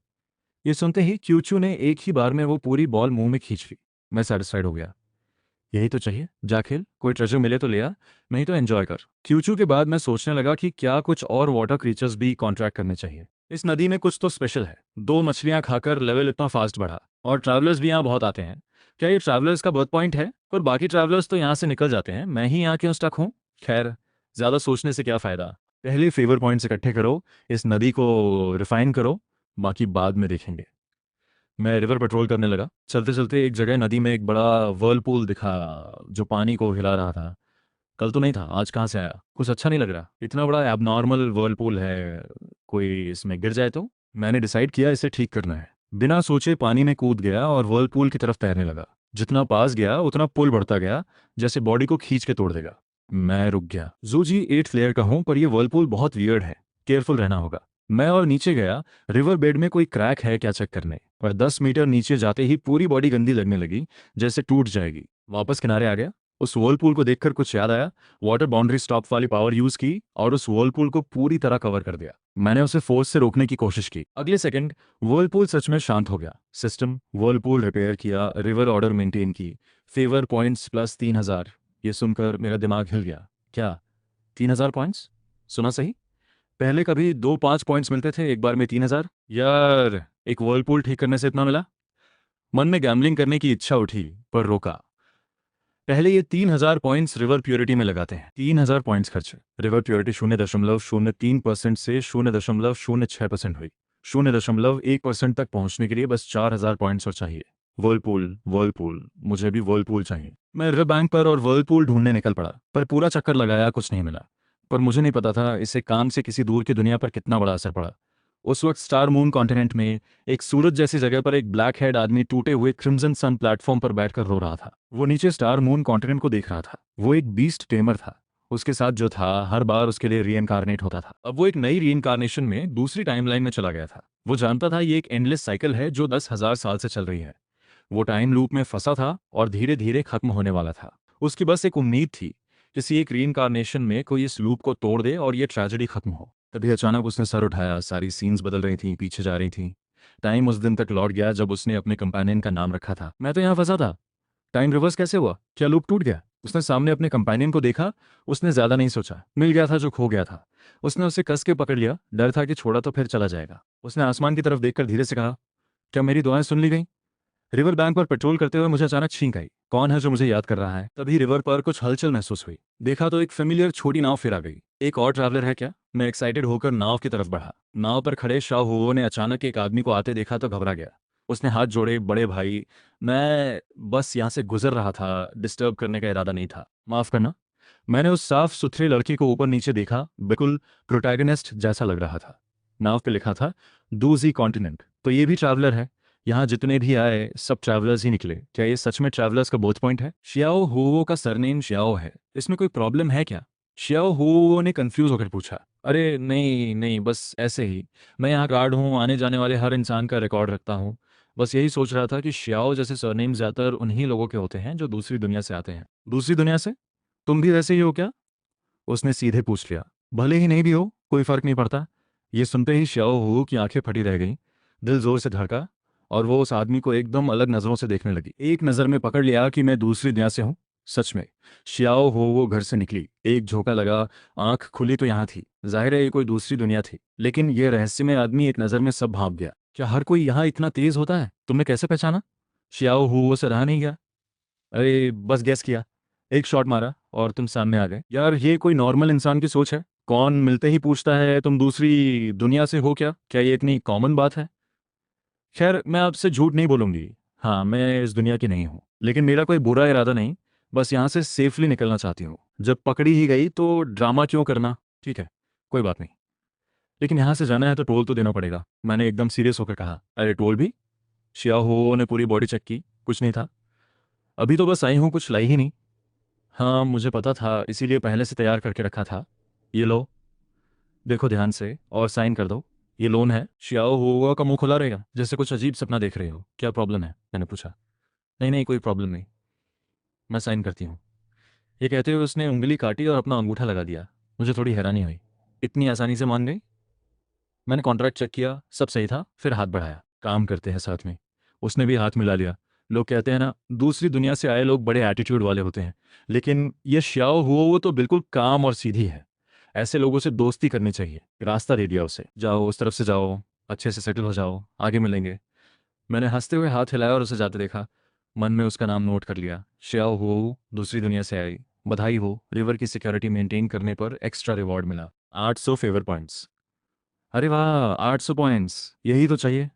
ये सुनते ही क्यूचू ने एक ही बार में वो पूरी बॉल मुंह में खींच ली। मैं सेटिस्फाइड हो गया। यही तो चाहिए। जा खेल, कोई ट्रेजर मिले तो ले आ, नहीं तो एंजॉय कर। क्यूचू के बाद मैं सोचने लगा कि क्या कुछ और वाटर क्रीचर्स भी कॉन्ट्रैक्ट करने चाहिए। इस नदी में कुछ तो स्पेशल है। 2 मछलियां खाकर लेवल इतना फास्ट बढ़ा। और ट्रैवलर्स भी यहाँ बहुत आते हैं। क्या ये ट्रैवलर्स का बर्थ पॉइंट है? पर बाकी ट्रैवलर्स तो यहाँ से निकल जाते हैं, मैं ही यहाँ क्यों स्टक हूँ? खैर, ज्यादा सोचने से क्या फायदा। पहले फेवर पॉइंट्स इकट्ठे करो, इस नदी को रिफाइन करो, बाकी बाद में देखेंगे। मैं रिवर पेट्रोल करने लगा। चलते चलते एक जगह नदी में एक बड़ा वर्लपूल दिखा, जो पानी को हिला रहा था। कल तो नहीं था, आज कहाँ से आया? कुछ अच्छा नहीं लग रहा। इतना बड़ा एबनॉर्मल वर्लपूल है, कोई इसमें गिर जाए तो? मैंने डिसाइड किया इसे ठीक करना है। बिना सोचे पानी में कूद गया और वर्लपूल की तरफ तैरने लगा। जितना पास गया उतना पुल बढ़ता गया, जैसे बॉडी को खींच के तोड़ देगा। मैं रुक गया। जूजी 8th लेयर का हूं, पर यह वर्लपूल बहुत वियर्ड है। केयरफुल रहना होगा। मैं और नीचे गया, रिवर बेड में कोई क्रैक है क्या चेक करने। पर 10 मीटर नीचे जाते ही पूरी बॉडी गंदी लगने लगी, जैसे टूट जाएगी। वापस किनारे आ गया। उस वर्लपूल को देखकर कुछ याद आया। वाटर बाउंड्री स्टॉप वाली पावर यूज की और उस वर्लपूल को पूरी तरह कवर कर दिया। मैंने उसे फोर्स से रोकने की कोशिश की। अगले सेकंड वर्लपूल सच में शांत हो गया। सिस्टम वर्लपूल रिपेयर किया, रिवर ऑर्डर मेंटेन की, फेवर पॉइंट्स +3000। ये सुनकर मेरा दिमाग हिल गया। क्या 3000 पॉइंट्स? सुना सही। पहले कभी 2-5 पॉइंट्स मिलते थे, एक बार में 3000। यार एक वर्लपूल ठीक करने से इतना मिला? मन में गैम्बलिंग करने की इच्छा उठी, पर रोका। पहले ये 3,000 पॉइंट्स रिवर प्योरिटी में लगाते हैं। 3,000 पॉइंट्स खर्च। रिवर प्योरिटी 0.03% से 0.06% हुई। 0.1% तक पहुंचने के लिए बस 4,000 पॉइंट्स और चाहिए। वर्लपूल, वर्लपूल, मुझे भी वर्लपूल चाहिए। मैं रिवर बैंक पर और वर्लपूल ढूंढने निकल पड़ा, पर पूरा चक्कर लगाया, कुछ नहीं मिला। पर मुझे नहीं पता था इससे काम से किसी दूर की दुनिया पर कितना बड़ा असर पड़ा। उस वक्त स्टार मून कॉन्टिनेंट में एक सूरज जैसी जगह पर एक ब्लैक हेड आदमी टूटे हुए क्रिम्सन सन प्लेटफॉर्म पर बैठकर रो रहा था। वो नीचे स्टार मून कॉन्टिनेंट को देख रहा था। वो एक बीस्ट टेमर था। उसके साथ जो था हर बार उसके लिए रीइंकारनेट होता था। अब वो एक नई रीइंकारनेशन में दूसरी टाइमलाइन में चला गया था। वो जानता था ये एक एंडलेस साइकिल है जो 10,000 साल से चल रही है। वो टाइम लूप में फंसा था और धीरे धीरे खत्म होने वाला था। उसकी बस एक उम्मीद थी, किसी एक रीइंकारनेशन में कोई इस लूप को तोड़ दे और ये ट्रेजेडी खत्म हो। तभी अचानक उसने सर उठाया। सारी सीन्स बदल रही थी, पीछे जा रही थी। टाइम उस दिन तक लौट गया जब उसने अपने कंपेनियन का नाम रखा था। मैं तो यहाँ फंसा था। टाइम रिवर्स कैसे हुआ? क्या लूप टूट गया? उसने सामने अपने कंपेनियन को देखा। उसने ज्यादा नहीं सोचा, मिल गया था जो खो गया था। उसने उसे कस के पकड़ लिया। डर था कि छोड़ा तो फिर चला जाएगा। उसने आसमान की तरफ देखकर धीरे से कहा, क्या मेरी दुआएं सुन ली गई? रिवर बैंक पर पेट्रोल करते हुए मुझे अचानक छींक आई। कौन है जो मुझे याद कर रहा है? तभी रिवर पर कुछ हलचल महसूस हुई। देखा तो एक फेमिलियर छोटी नाव फिर आ गई। एक और ट्रैवलर है क्या? मैं एक्साइटेड होकर नाव की तरफ बढ़ा। नाव पर खड़े शाह हुओ ने अचानक एक आदमी को आते देखा तो घबरा गया। उसने हाथ जोड़े। बड़े भाई, मैं बस यहाँ से गुजर रहा था, डिस्टर्ब करने का इरादा नहीं था, माफ करना। मैंने उस साफ सुथरे लड़के को ऊपर नीचे देखा। बिल्कुल प्रोटैगनिस्ट जैसा लग रहा था। नाव पे लिखा था दूजी कॉन्टिनेंट। तो ये भी ट्रैवलर है। यहाँ जितने भी आए सब ट्रैवलर्स ही निकले। क्या ये सच में ट्रैवलर्स का बोथ पॉइंट है? शियाओ हुओ का सरनेम शियाओ है। इसमें कोई प्रॉब्लम है क्या? शियाओ हुओ ने कंफ्यूज होकर पूछा। अरे नहीं नहीं, बस ऐसे ही। मैं यहाँ गार्ड हूँ, आने जाने वाले हर इंसान का रिकॉर्ड रखता हूँ। बस यही सोच रहा था कि शियाओ जैसे सरनेम ज़्यादातर उन्हीं लोगों के होते हैं जो दूसरी दुनिया से आते हैं। दूसरी दुनिया से? तुम भी वैसे ही हो क्या? उसने सीधे पूछ लिया। भले ही नहीं भी हो, कोई फर्क नहीं पड़ता। ये सुनते ही श्याओ हू की आंखें फटी रह गईं। दिल जोर से धड़का और वो उस आदमी को एकदम अलग नजरों से देखने लगी। एक नज़र में पकड़ लिया कि मैं दूसरी दुनिया से हूँ। सच में। श्याओ हो वो घर से निकली। एक झोंका लगा। आंख खुली तो यहाँ थी। जाहिर है ये कोई दूसरी दुनिया थी। लेकिन ये रहस्यमय आदमी एक नज़र में सब भाप गया। क्या हर कोई यहाँ इतना तेज होता है? तुमने कैसे पहचाना? श्याओ हू वो से रहा नहीं गया। अरे बस गैस किया। एक शॉट मारा और तुम सामने आ गए। यार ये कोई नॉर्मल इंसान की सोच है? कौन मिलते ही पूछता है तुम दूसरी दुनिया से हो क्या? क्या ये इतनी कॉमन बात है? खैर मैं आपसे झूठ नहीं बोलूंगी। हाँ, मैं इस दुनिया की नहीं हूँ, लेकिन मेरा कोई बुरा इरादा नहीं। बस यहाँ से सेफली निकलना चाहती हूँ। जब पकड़ी ही गई तो ड्रामा क्यों करना? ठीक है, कोई बात नहीं। लेकिन यहाँ से जाना है तो टोल तो देना पड़ेगा। मैंने एकदम सीरियस होकर कहा। अरे टोल भी? शियाहो ने पूरी बॉडी चेक की। कुछ नहीं था। अभी तो बस आई हूँ, कुछ लाई ही नहीं। हाँ मुझे पता था, इसीलिए पहले से तैयार करके रखा था। ये लो, देखो ध्यान से और साइन कर दो। ये लोन है। शियाओ हुआ का मुंह खुला रहेगा, जैसे कुछ अजीब सपना देख रहे हो। क्या प्रॉब्लम है? मैंने पूछा। नहीं नहीं, कोई प्रॉब्लम नहीं, मैं साइन करती हूँ। ये कहते हुए उसने उंगली काटी और अपना अंगूठा लगा दिया। मुझे थोड़ी हैरानी हुई, इतनी आसानी से मान गई। मैंने कॉन्ट्रैक्ट चेक किया, सब सही था, फिर हाथ बढ़ाया। काम करते हैं साथ में। उसने भी हाथ मिला लिया। लोग कहते हैं ना, दूसरी दुनिया से आए लोग बड़े एटीट्यूड वाले होते हैं, लेकिन ये श्याओ हुआ वो तो बिल्कुल काम और सीधी है। ऐसे लोगों से दोस्ती करनी चाहिए। रास्ता दे दिया उसे, जाओ उस तरफ से जाओ, अच्छे से सेटल हो जाओ, आगे मिलेंगे। मैंने हंसते हुए हाथ हिलाया और उसे जाते देखा। मन में उसका नाम नोट कर लिया। श्याओ हुआ दूसरी दुनिया से आई। बधाई हो, रिवर की सिक्योरिटी मेंटेन करने पर एक्स्ट्रा रिवॉर्ड मिला, 800 फेवर पॉइंट्स। अरे वाह, 800 पॉइंट्स, यही तो चाहिए।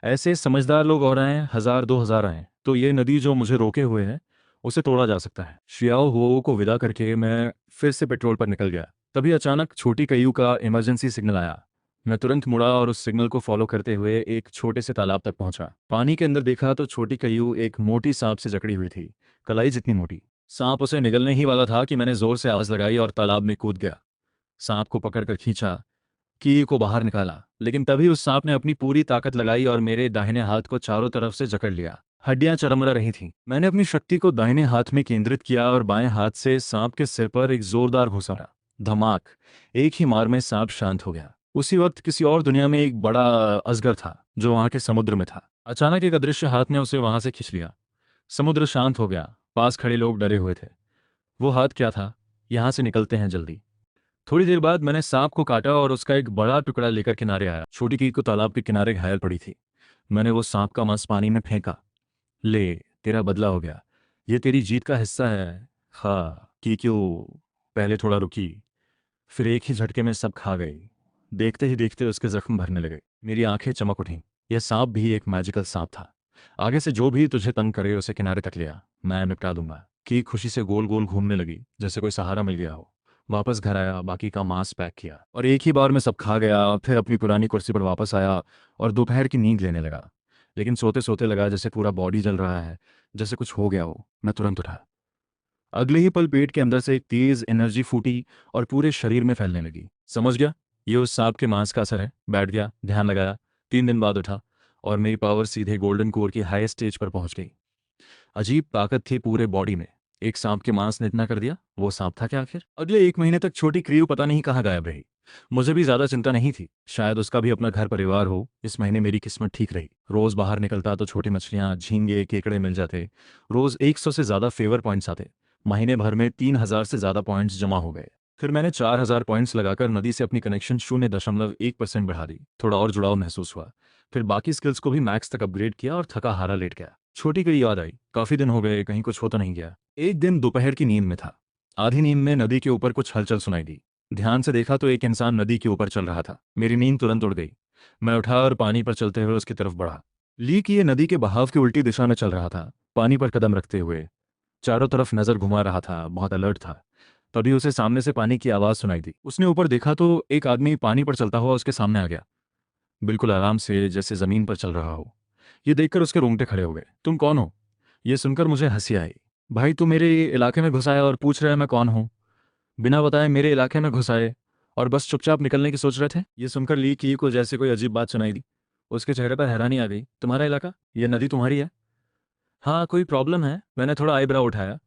ऐसे समझदार लोग और आए, 1,000 2,000 आए तो ये नदी जो मुझे रोके हुए है उसे तोड़ा जा सकता है। शियाओ हुओ को विदा करके मैं फिर से पेट्रोल पर निकल गया। तभी अचानक छोटी कयू का इमरजेंसी सिग्नल आया। मैं तुरंत मुड़ा और उस सिग्नल को फॉलो करते हुए एक छोटे से तालाब तक पहुंचा। पानी के अंदर देखा तो छोटी कयू एक मोटी सांप से जकड़ी हुई थी, कलाई जितनी मोटी। सांप उसे निगलने ही वाला था कि मैंने जोर से आवाज लगाई और तालाब में कूद गया। सांप को पकड़कर खींचा, की को बाहर निकाला, लेकिन तभी उस सांप ने अपनी पूरी ताकत लगाई और मेरे दाहिने हाथ को चारों तरफ से जकड़ लिया। हड्डियां चरमरा रही थीं। मैंने अपनी शक्ति को दाहिने हाथ में केंद्रित किया और बाएं हाथ से सांप के सिर पर एक जोरदार घुसारा। धमाक! एक ही मार में सांप शांत हो गया। उसी वक्त किसी और दुनिया में एक बड़ा अजगर था जो वहां के समुद्र में था। अचानक एक अदृश्य हाथ ने उसे वहां से खींच लिया। समुद्र शांत हो गया। पास खड़े लोग डरे हुए थे। वो हाथ क्या था? यहां से निकलते हैं जल्दी। थोड़ी देर बाद मैंने सांप को काटा और उसका एक बड़ा टुकड़ा लेकर किनारे आया। छोटी कीट को तालाब के किनारे घायल पड़ी थी। मैंने वो सांप का मांस पानी में फेंका। ले, तेरा बदला हो गया। ये तेरी जीत का हिस्सा है। हाँ कि क्यों। पहले थोड़ा रुकी, फिर एक ही झटके में सब खा गई। देखते ही देखते उसके जख्म भरने लगे। मेरी आंखें चमक उठीं। यह सांप भी एक मैजिकल सांप था। आगे से जो भी तुझे तंग करे उसे किनारे तक लिया, मैं निपटा दूंगा। की खुशी से गोल गोल घूमने लगी जैसे कोई सहारा मिल गया हो। वापस घर आया, बाकी का मांस पैक किया और एक ही बार में सब खा गया। और फिर अपनी पुरानी कुर्सी पर वापस आया और दोपहर की नींद लेने लगा। लेकिन सोते सोते लगा जैसे पूरा बॉडी जल रहा है, जैसे कुछ हो गया हो। मैं तुरंत उठा। अगले ही पल पेट के अंदर से एक तेज एनर्जी फूटी और पूरे शरीर में फैलने लगी। समझ गया, ये उस सांप के मांस का असर है। बैठ गया, ध्यान लगाया। 3 दिन बाद उठा और मेरी पावर सीधे गोल्डन कोर की हाईएस्ट स्टेज पर पहुंच गई। अजीब ताकत थी पूरे बॉडी में। एक सांप के मांस ने इतना कर दिया। वो सांप था क्या आखिर? अगले 1 महीने तक छोटी क्रियो पता नहीं कहाँ गायब रही। मुझे भी ज्यादा चिंता नहीं थी, शायद उसका भी अपना घर परिवार हो। इस महीने मेरी किस्मत ठीक रही। रोज बाहर निकलता तो छोटी मछलियां, झींगे, केकड़े मिल जाते। रोज 100 से ज्यादा फेवर पॉइंट्स आते। महीने भर में 3,000 से ज्यादा पॉइंट्स जमा हो गए। फिर मैंने 4,000 पॉइंट्स लगाकर नदी से अपनी कनेक्शन 0.1% बढ़ा दी। थोड़ा और जुड़ाव महसूस हुआ। फिर बाकी स्किल्स को भी मैक्स तक अपग्रेड किया और थका हारा लेट गया। छोटी की याद आई, काफी दिन हो गए, कहीं कुछ हो तो नहीं गया। एक दिन दोपहर की नींद में था। आधी नींद में नदी के ऊपर कुछ हलचल सुनाई दी। ध्यान से देखा तो एक इंसान नदी के ऊपर चल रहा था। मेरी नींद तुरंत उड़ गई। मैं उठा और पानी पर चलते हुए उसकी तरफ बढ़ा। ली कि ये नदी के बहाव की उल्टी दिशा में चल रहा था, पानी पर कदम रखते हुए। चारों तरफ नजर घुमा रहा था, बहुत अलर्ट था। तभी उसे सामने से पानी की आवाज सुनाई दी। उसने ऊपर देखा तो एक आदमी पानी पर चलता हुआ उसके सामने आ गया, बिल्कुल आराम से, जैसे जमीन पर चल रहा हो। ये देखकर उसके रोंगटे खड़े हो गए। तुम कौन हो? ये सुनकर मुझे हंसी आई। भाई तू मेरे इलाके में घुस आया और पूछ रहा है मैं कौन हूँ? बिना बताए मेरे इलाके में घुस आए और बस चुपचाप निकलने की सोच रहे थे? ये सुनकर ली की को जैसे कोई अजीब बात सुनाई दी। उसके चेहरे पर हैरानी आ गई। तुम्हारा इलाका? ये नदी तुम्हारी है? हाँ, कोई प्रॉब्लम है? मैंने थोड़ा आईब्रो उठाया।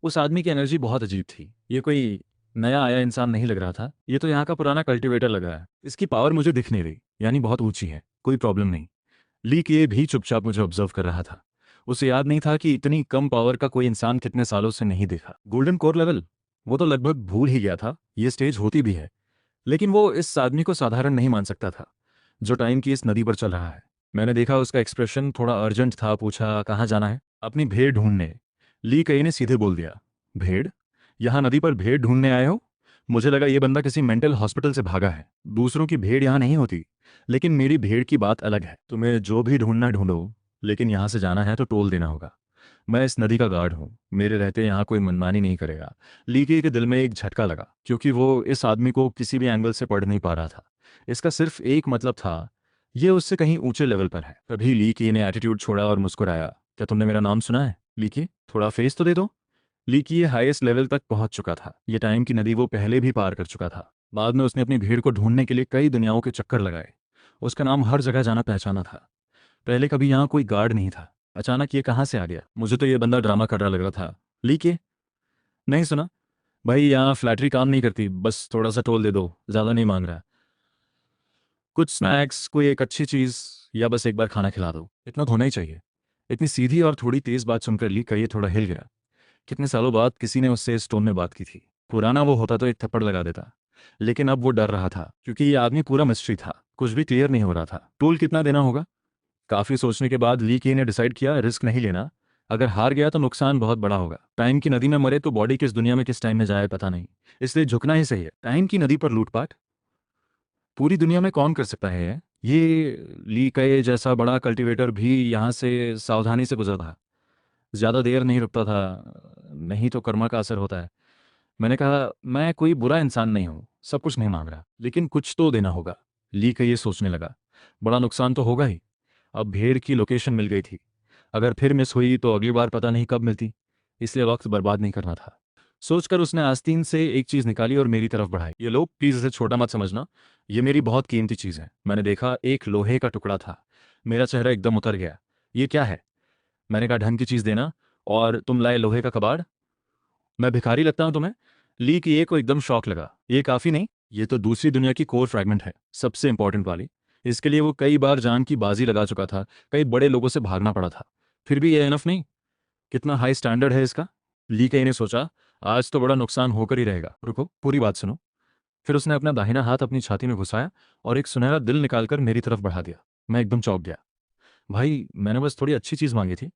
उस आदमी की एनर्जी बहुत अजीब थी। ये कोई नया आया इंसान नहीं लग रहा था, ये तो यहाँ का पुराना कल्टीवेटर लगा है। इसकी पावर मुझे दिख नहीं रही, यानी बहुत ऊंची है। कोई प्रॉब्लम नहीं। ली किए भी चुपचाप मुझे ऑब्जर्व कर रहा था। उसे याद नहीं था कि इतनी कम पावर का कोई इंसान कितने सालों से नहीं देखा। गोल्डन कोर लेवल, वो तो लगभग भूल ही गया था ये स्टेज होती भी है। लेकिन वो इस आदमी को साधारण नहीं मान सकता था, जो टाइम की इस नदी पर चल रहा है। मैंने देखा उसका एक्सप्रेशन थोड़ा अर्जेंट था। पूछा, कहाँ जाना है? अपनी भेड़ ढूंढने। ली कई ने सीधे बोल दिया। भेड़? यहाँ नदी पर भेड़ ढूंढने आए हो? मुझे लगा ये बंदा किसी मेंटल हॉस्पिटल से भागा है। दूसरों की भेड़ यहाँ नहीं होती, लेकिन मेरी भेड़ की बात अलग है। तुम्हें जो भी ढूंढना ढूंढो, लेकिन यहाँ से जाना है तो टोल देना होगा। मैं इस नदी का गार्ड हूँ, मेरे रहते यहाँ कोई मनमानी नहीं करेगा। लीकी के दिल में एक झटका लगा, क्योंकि वो इस आदमी को किसी भी एंगल से पढ़ नहीं पा रहा था। इसका सिर्फ एक मतलब था, ये उससे कहीं ऊंचे लेवल पर है। तभी लीकी ने एटीट्यूड छोड़ा और मुस्कुराया। क्या तुमने मेरा नाम सुना है? लीकी, थोड़ा फेस तो दे दो। लीकी ये हाईएस्ट लेवल तक पहुंच चुका था। ये टाइम की नदी वो पहले भी पार कर चुका था। बाद में उसने अपनी भीड़ को ढूंढने के लिए कई दुनियाओं के चक्कर लगाए। उसका नाम हर जगह जाना पहचाना था। पहले कभी यहाँ कोई गार्ड नहीं था। अचानक ये कहाँ से आ गया? मुझे तो ये बंदा ड्रामा कर रहा लग रहा था। लीके, नहीं सुना? भाई यहाँ फ्लैटरी काम नहीं करती, बस थोड़ा सा टोल दे दो, ज़्यादा नहीं मांग रहा। कुछ स्नैक्स, कोई एक अच्छी चीज़, या बस एक बार खाना खिला दो, इतना तो होना ही चाहिए। इतनी सीधी और थोड़ी तेज़ बात सुनकर ली का ये थोड़ा हिल गया। कितने सालों बाद किसी ने उससे इस टोन में बात की थी। पुराना वो होता तो एक थप्पड़ लगा देता, लेकिन अब वो डर रहा था, क्योंकि ये आदमी पूरा मिस्ट्री था। कुछ भी क्लियर नहीं हो रहा था। टोल कितना देना होगा? काफी सोचने के बाद ली की ने डिसाइड किया रिस्क नहीं लेना। अगर हार गया तो नुकसान बहुत बड़ा होगा। टाइम की नदी में मरे तो बॉडी किस दुनिया में किस टाइम में जाए पता नहीं, इसलिए झुकना ही सही है। टाइम की नदी पर लूटपाट पूरी दुनिया में कौन कर सकता है? ये ली कए जैसा बड़ा कल्टीवेटर भी यहाँ से सावधानी से गुजरता था। ज्यादा देर नहीं रुकता था, नहीं तो कर्मा का असर होता है। मैंने कहा, मैं कोई बुरा इंसान नहीं हूँ, सब कुछ नहीं मांग रहा, लेकिन कुछ तो देना होगा। ली कई ये सोचने लगा, बड़ा नुकसान तो होगा ही। अब भेड़ की लोकेशन मिल गई थी, अगर फिर मिस हुई तो अगली बार पता नहीं कब मिलती, इसलिए वक्त बर्बाद नहीं करना था। सोचकर उसने आस्तीन से एक चीज निकाली और मेरी तरफ बढ़ाई। ये लो, प्लीज इसे छोटा मत समझना, ये मेरी बहुत कीमती चीज है। मैंने देखा एक लोहे का टुकड़ा था। मेरा चेहरा एकदम उतर गया। ये क्या है? मैंने कहा, ढंग की चीज देना, और तुम लाए लोहे का कबाड़? मैं भिखारी लगता हूं तुम्हें? ली की ये को एकदम शौक लगा। ये काफी नहीं, ये तो दूसरी दुनिया की कोर फ्रैगमेंट है, सबसे इंपॉर्टेंट वाली। इसके लिए वो कई बार जान की बाजी लगा चुका था, कई बड़े लोगों से भागना पड़ा था। फिर भी ये एनफ नहीं। कितना हाई स्टैंडर्ड है इसका। ली कई ने सोचा, आज तो बड़ा नुकसान होकर ही रहेगा। रुको, पूरी बात सुनो। फिर उसने अपना दाहिना हाथ अपनी छाती में घुसाया और एक सुनहरा दिल निकालकर मेरी तरफ बढ़ा दिया। मैं एकदम चौंक गया। भाई, मैंने बस थोड़ी अच्छी चीज मांगी थी,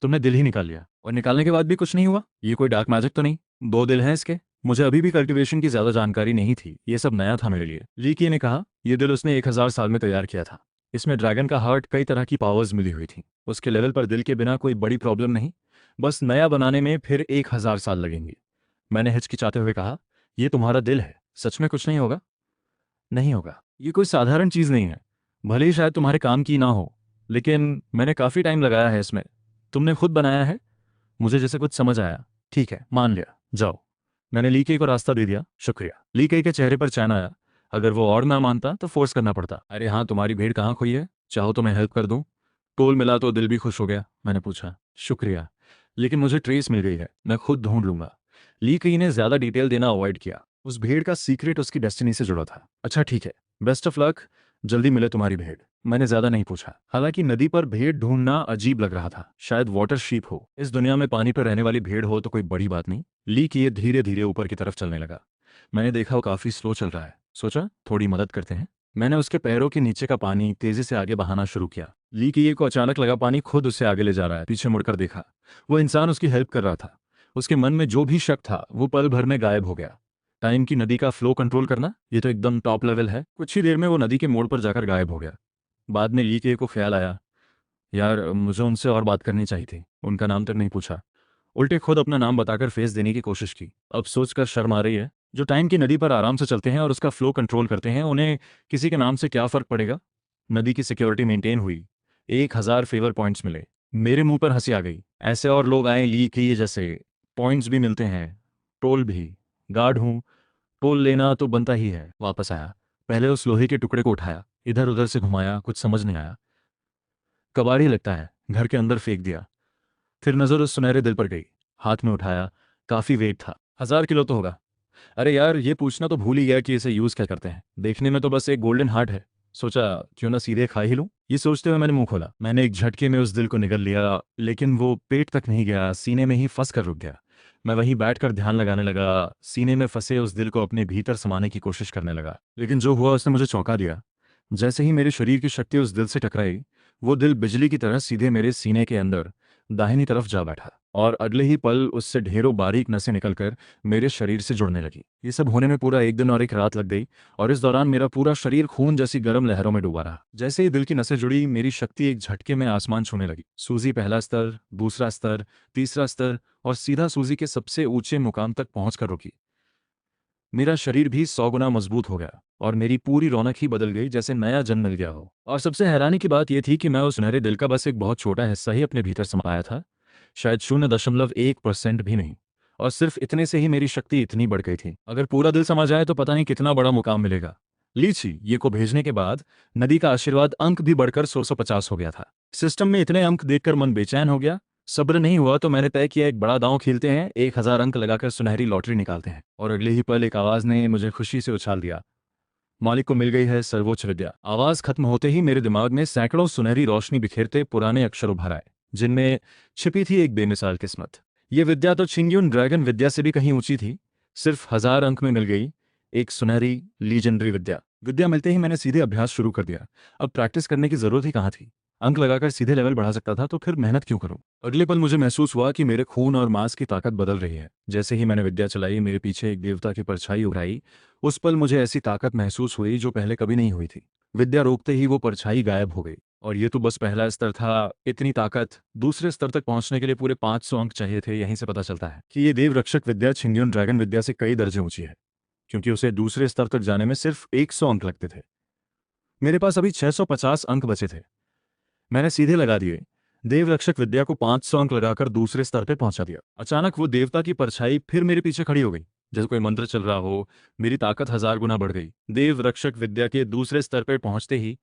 तुमने दिल ही निकाल लिया, और निकालने के बाद भी कुछ नहीं हुआ? ये कोई डार्क मैजिक तो नहीं? 2 दिल हैं इसके? मुझे अभी भी कल्टीवेशन की ज्यादा जानकारी नहीं थी, ये सब नया था मेरे लिए। लीकी ने कहा, यह दिल उसने 1000 साल में तैयार किया था। इसमें ड्रैगन का हार्ट, कई तरह की पावर्स मिली हुई थी। उसके लेवल पर दिल के बिना कोई बड़ी प्रॉब्लम नहीं, बस नया बनाने में फिर 1000 साल लगेंगे। मैंने हिचकिचाते हुए कहा, यह तुम्हारा दिल है, सच में कुछ नहीं होगा? नहीं होगा, ये कोई साधारण चीज नहीं है। भले ही शायद तुम्हारे काम की ना हो, लेकिन मैंने काफी टाइम लगाया है इसमें। तुमने खुद बनाया है? मुझे जैसे कुछ समझ आया। ठीक है, मान लिया, जाओ। मैंने ली केई को रास्ता दे दिया। शुक्रिया। ली केई के चेहरे पर चैन आया। अगर वो और ना मानता तो फोर्स करना पड़ता। अरे हाँ, तुम्हारी भेड़ कहाँ खोई है? चाहो तो मैं हेल्प कर दूं? टोल मिला तो दिल भी खुश हो गया। मैंने पूछा, शुक्रिया, लेकिन मुझे ट्रेस मिल गई है, मैं खुद ढूंढ लूंगा। ली केई ने ज्यादा डिटेल देना अवॉइड किया। उस भेड़ का सीक्रेट उसकी डेस्टिनी से जुड़ा था। अच्छा ठीक है, बेस्ट ऑफ लक, जल्दी मिले तुम्हारी भेड़। मैंने ज्यादा नहीं पूछा। हालांकि नदी पर भेड़ ढूंढना अजीब लग रहा था, शायद वाटर शीप हो। इस दुनिया में पानी पर रहने वाली भेड़ हो तो कोई बड़ी बात नहीं। ली किए धीरे धीरे ऊपर की तरफ चलने लगा। मैंने देखा वो काफी स्लो चल रहा है, सोचा थोड़ी मदद करते हैं। मैंने उसके पैरों के नीचे का पानी तेजी से आगे बहाना शुरू किया। ली किए को अचानक लगा पानी खुद उससे आगे ले जा रहा है। पीछे मुड़कर देखा, वो इंसान उसकी हेल्प कर रहा था। उसके मन में जो भी शक था वो पल भर में गायब हो गया। टाइम की नदी का फ्लो कंट्रोल करना, ये तो एकदम टॉप लेवल है। कुछ ही देर में वो नदी के मोड़ पर जाकर गायब हो गया। बाद में ली के को ख्याल आया, यार मुझे उनसे और बात करनी चाहिए थी। उनका नाम तक नहीं पूछा, उल्टे खुद अपना नाम बताकर फेस देने की कोशिश की। अब सोचकर शर्म आ रही है। जो टाइम की नदी पर आराम से चलते हैं और उसका फ्लो कंट्रोल करते हैं, उन्हें किसी के नाम से क्या फर्क पड़ेगा? नदी की सिक्योरिटी मेंटेन हुई, 1000 फेवर पॉइंट्स मिले। मेरे मुंह पर हंसी आ गई। ऐसे और लोग आए ली के ये जैसे, पॉइंट्स भी मिलते हैं, टोल भी। गार्ड हूँ, टोल लेना तो बनता ही है। वापस आया, पहले उस लोहे के टुकड़े को उठाया, इधर उधर से घुमाया, कुछ समझ नहीं आया। कबाड़ी लगता है, घर के अंदर फेंक दिया। फिर नजर उस सुनहरे दिल पर गई, हाथ में उठाया, काफी वेट था, 1000 किलो तो होगा। अरे यार, ये पूछना तो भूल ही गया कि इसे यूज क्या करते हैं। देखने में तो बस एक गोल्डन हार्ट है, सोचा क्यों ना सीधे खा ही लूं। ये सोचते हुए मैंने मुंह खोला। मैंने एक झटके में उस दिल को निगल लिया, लेकिन वो पेट तक नहीं गया, सीने में ही फंस कर रुक गया। मैं वहीं बैठकर ध्यान लगाने लगा, सीने में फंसे उस दिल को अपने भीतर समाने की कोशिश करने लगा। लेकिन जो हुआ उसने मुझे चौंका दिया। जैसे ही मेरे शरीर की शक्ति उस दिल से टकराई, वो दिल बिजली की तरह सीधे मेरे सीने के अंदर दाहिनी तरफ जा बैठा, और अगले ही पल उससे ढेरों बारीक नसें निकलकर मेरे शरीर से जुड़ने लगी। ये सब होने में पूरा एक दिन और एक रात लग गई, और इस दौरान मेरा पूरा शरीर खून जैसी गर्म लहरों में डूबा रहा। जैसे ही दिल की नसें जुड़ी, मेरी शक्ति एक झटके में आसमान छूने लगी। सूजी पहला स्तर, दूसरा स्तर, तीसरा स्तर, और सीधा सूजी के सबसे ऊंचे मुकाम तक पहुंचकर रुकी। मेरा शरीर भी 100 गुना मजबूत हो गया, और मेरी पूरी रौनक ही बदल गई, जैसे नया जन्म मिल गया हो। और सबसे हैरानी की बात यह थी कि मैं उस सुनहरे दिल का बस एक बहुत छोटा हिस्सा ही अपने भीतर समा पाया था, शायद 0.1% भी नहीं। और सिर्फ इतने से ही मेरी शक्ति इतनी बढ़ गई थी। अगर पूरा दिल समा जाए तो पता नहीं कितना बड़ा मुकाम मिलेगा। लीची ये को भेजने के बाद नदी का आशीर्वाद अंक भी बढ़कर 150 हो गया था। सिस्टम में इतने अंक देखकर मन बेचैन हो गया। सब्र नहीं हुआ तो मैंने तय किया, एक बड़ा दांव खेलते हैं, 1000 अंक लगाकर सुनहरी लॉटरी निकालते हैं। और अगले ही पल एक आवाज ने मुझे खुशी से उछाल दिया, मालिक को मिल गई है सर्वोच्च विद्या। आवाज खत्म होते ही मेरे दिमाग में सैकड़ों सुनहरी रोशनी बिखेरते पुराने अक्षर उभर आए, जिनमें छिपी थी एक बेमिसाल किस्मत। ये विद्या तो छिंग्यून ड्रैगन विद्या से भी कहीं ऊंची थी। सिर्फ 1000 अंक में मिल गई एक सुनहरी लीजेंडरी विद्या। विद्या मिलते ही मैंने सीधे अभ्यास शुरू कर दिया। अब प्रैक्टिस करने की जरूरत ही कहाँ थी? अंक लगाकर सीधे लेवल बढ़ा सकता था, तो फिर मेहनत क्यों करूं? अगले पल मुझे महसूस हुआ कि मेरे खून और मांस की ताकत बदल रही है। जैसे ही मैंने विद्या चलाई, मेरे पीछे एक देवता की परछाई उभराई। उस पल मुझे ऐसी ताकत महसूस हुई जो पहले कभी नहीं हुई थी। विद्या रोकते ही वो परछाई गायब हो गई। और ये तो बस पहला स्तर था। इतनी ताकत, दूसरे स्तर तक पहुंचने के लिए पूरे 500 अंक चाहिए थे। यहीं से पता चलता है कि ये देव रक्षक विद्या छिंगियन ड्रैगन विद्या से कई दर्जे ऊंची है, क्योंकि उसे दूसरे स्तर तक जाने में सिर्फ 100 अंक लगते थे। मेरे पास अभी 650 अंक बचे थे। मैंने सीधे लगा दिए, देवरक्षक विद्या को 500 अंक लगाकर दूसरे स्तर पर पहुंचा दिया। अचानक वो देवता की परछाई फिर मेरे पीछे खड़ी हो गई, जैसे कोई मंत्र चल रहा हो। मेरी ताकत 1000 गुना बढ़ गई। देवरक्षक विद्या के दूसरे स्तर पर पहुंचते ही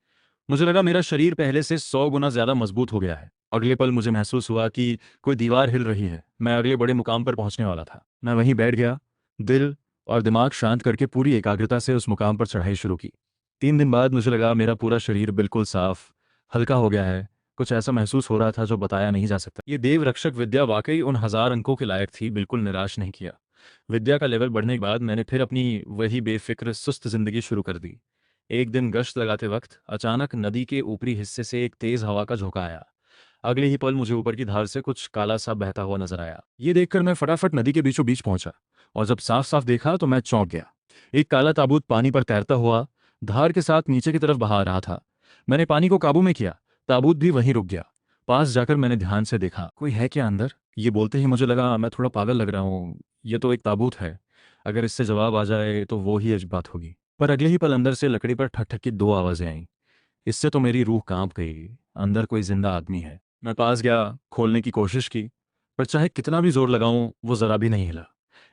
मुझे लगा मेरा शरीर पहले से 100 गुना ज्यादा मजबूत हो गया है। अगले पल मुझे महसूस हुआ कि कोई दीवार हिल रही है। मैं अगले बड़े मुकाम पर पहुंचने वाला था। मैं वहीं बैठ गया, दिल और दिमाग शांत करके पूरी एकाग्रता से उस मुकाम पर चढ़ाई शुरू की। 3 दिन बाद मुझे लगा मेरा पूरा शरीर बिल्कुल साफ, हल्का हो गया है। कुछ ऐसा महसूस हो रहा था जो बताया नहीं जा सकता। ये देव रक्षक विद्या वाकई उन 1000 अंकों के लायक थी, बिल्कुल निराश नहीं किया। विद्या का लेवल बढ़ने के बाद मैंने फिर अपनी वही बेफिक्र सुस्त जिंदगी शुरू कर दी। एक दिन गश्त लगाते वक्त अचानक नदी के ऊपरी हिस्से से एक तेज हवा का झोंका आया। अगले ही पल मुझे ऊपर की धार से कुछ काला सा बहता हुआ नजर आया। ये देखकर मैं फटाफट नदी के बीचों बीच पहुंचा और जब साफ साफ देखा तो मैं चौंक गया। एक काला ताबूत पानी पर तैरता हुआ धार के साथ नीचे की तरफ बहा रहा था। मैंने पानी को काबू में किया, ताबूत भी वहीं रुक गया। पास जाकर मैंने ध्यान से देखा, कोई है क्या अंदर? ये बोलते ही मुझे लगा मैं थोड़ा पागल लग रहा हूँ। ये तो एक ताबूत है, अगर इससे जवाब आ जाए तो वो ही अजब बात होगी। पर अगले ही पल अंदर से लकड़ी पर ठक ठक की दो आवाजें आईं। इससे तो मेरी रूह कांप गई, अंदर कोई जिंदा आदमी है। मैं पास गया, खोलने की कोशिश की, पर चाहे कितना भी जोर लगाऊं वो जरा भी नहीं हिला।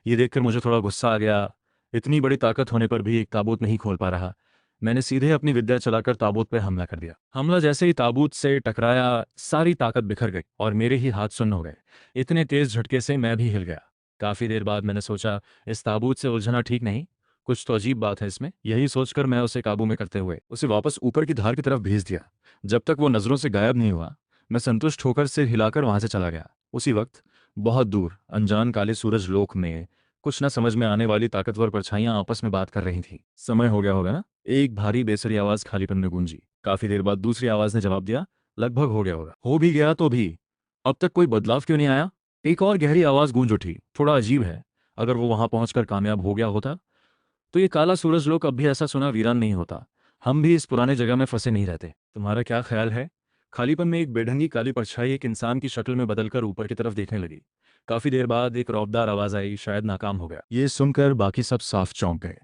ये देखकर मुझे थोड़ा गुस्सा आ गया। इतनी बड़ी ताकत होने पर भी एक ताबूत नहीं खोल पा रहा। मैंने सीधे अपनी विद्या चलाकर ताबूत पर हमला कर दिया। हमला जैसे ही ताबूत से टकराया, सारी ताकत बिखर गई और मेरे ही हाथ सुन्न हो गए। इतने तेज झटके से मैं भी हिल गया। काफी देर बाद मैंने सोचा, इस ताबूत से उलझना ठीक नहीं, कुछ तो अजीब बात है इसमें। यही सोचकर मैं उसे काबू में करते हुए उसे वापस ऊपर की धार की तरफ भेज दिया। जब तक वो नजरों से गायब नहीं हुआ, मैं संतुष्ट होकर सिर हिलाकर वहां से चला गया। उसी वक्त बहुत दूर अनजान काले सूरज लोक में कुछ न समझ में आने वाली ताकतवर परछाइयां आपस में बात कर रही थीं। समय हो गया होगा ना? एक भारी बेसरी आवाज खालीपन में गूंजी। काफी देर बाद दूसरी आवाज ने जवाब दिया, लगभग हो गया होगा। हो भी गया तो भी अब तक कोई बदलाव क्यों नहीं आया? एक और गहरी आवाज गूंज उठी, थोड़ा अजीब है। अगर वो वहां पहुंचकर कामयाब हो गया होता तो ये काला सूरज लोग अब भी ऐसा सुना वीरान नहीं होता। हम भी इस पुराने जगह में फंसे नहीं रहते। तुम्हारा क्या ख्याल है? खालीपन में एक बेढंगी काली परछाई एक इंसान की शक्ल में बदलकर ऊपर की तरफ देखने लगी। काफी देर बाद एक रौबदार आवाज आई, शायद नाकाम हो गया। ये सुनकर बाकी सब साफ चौंक गए।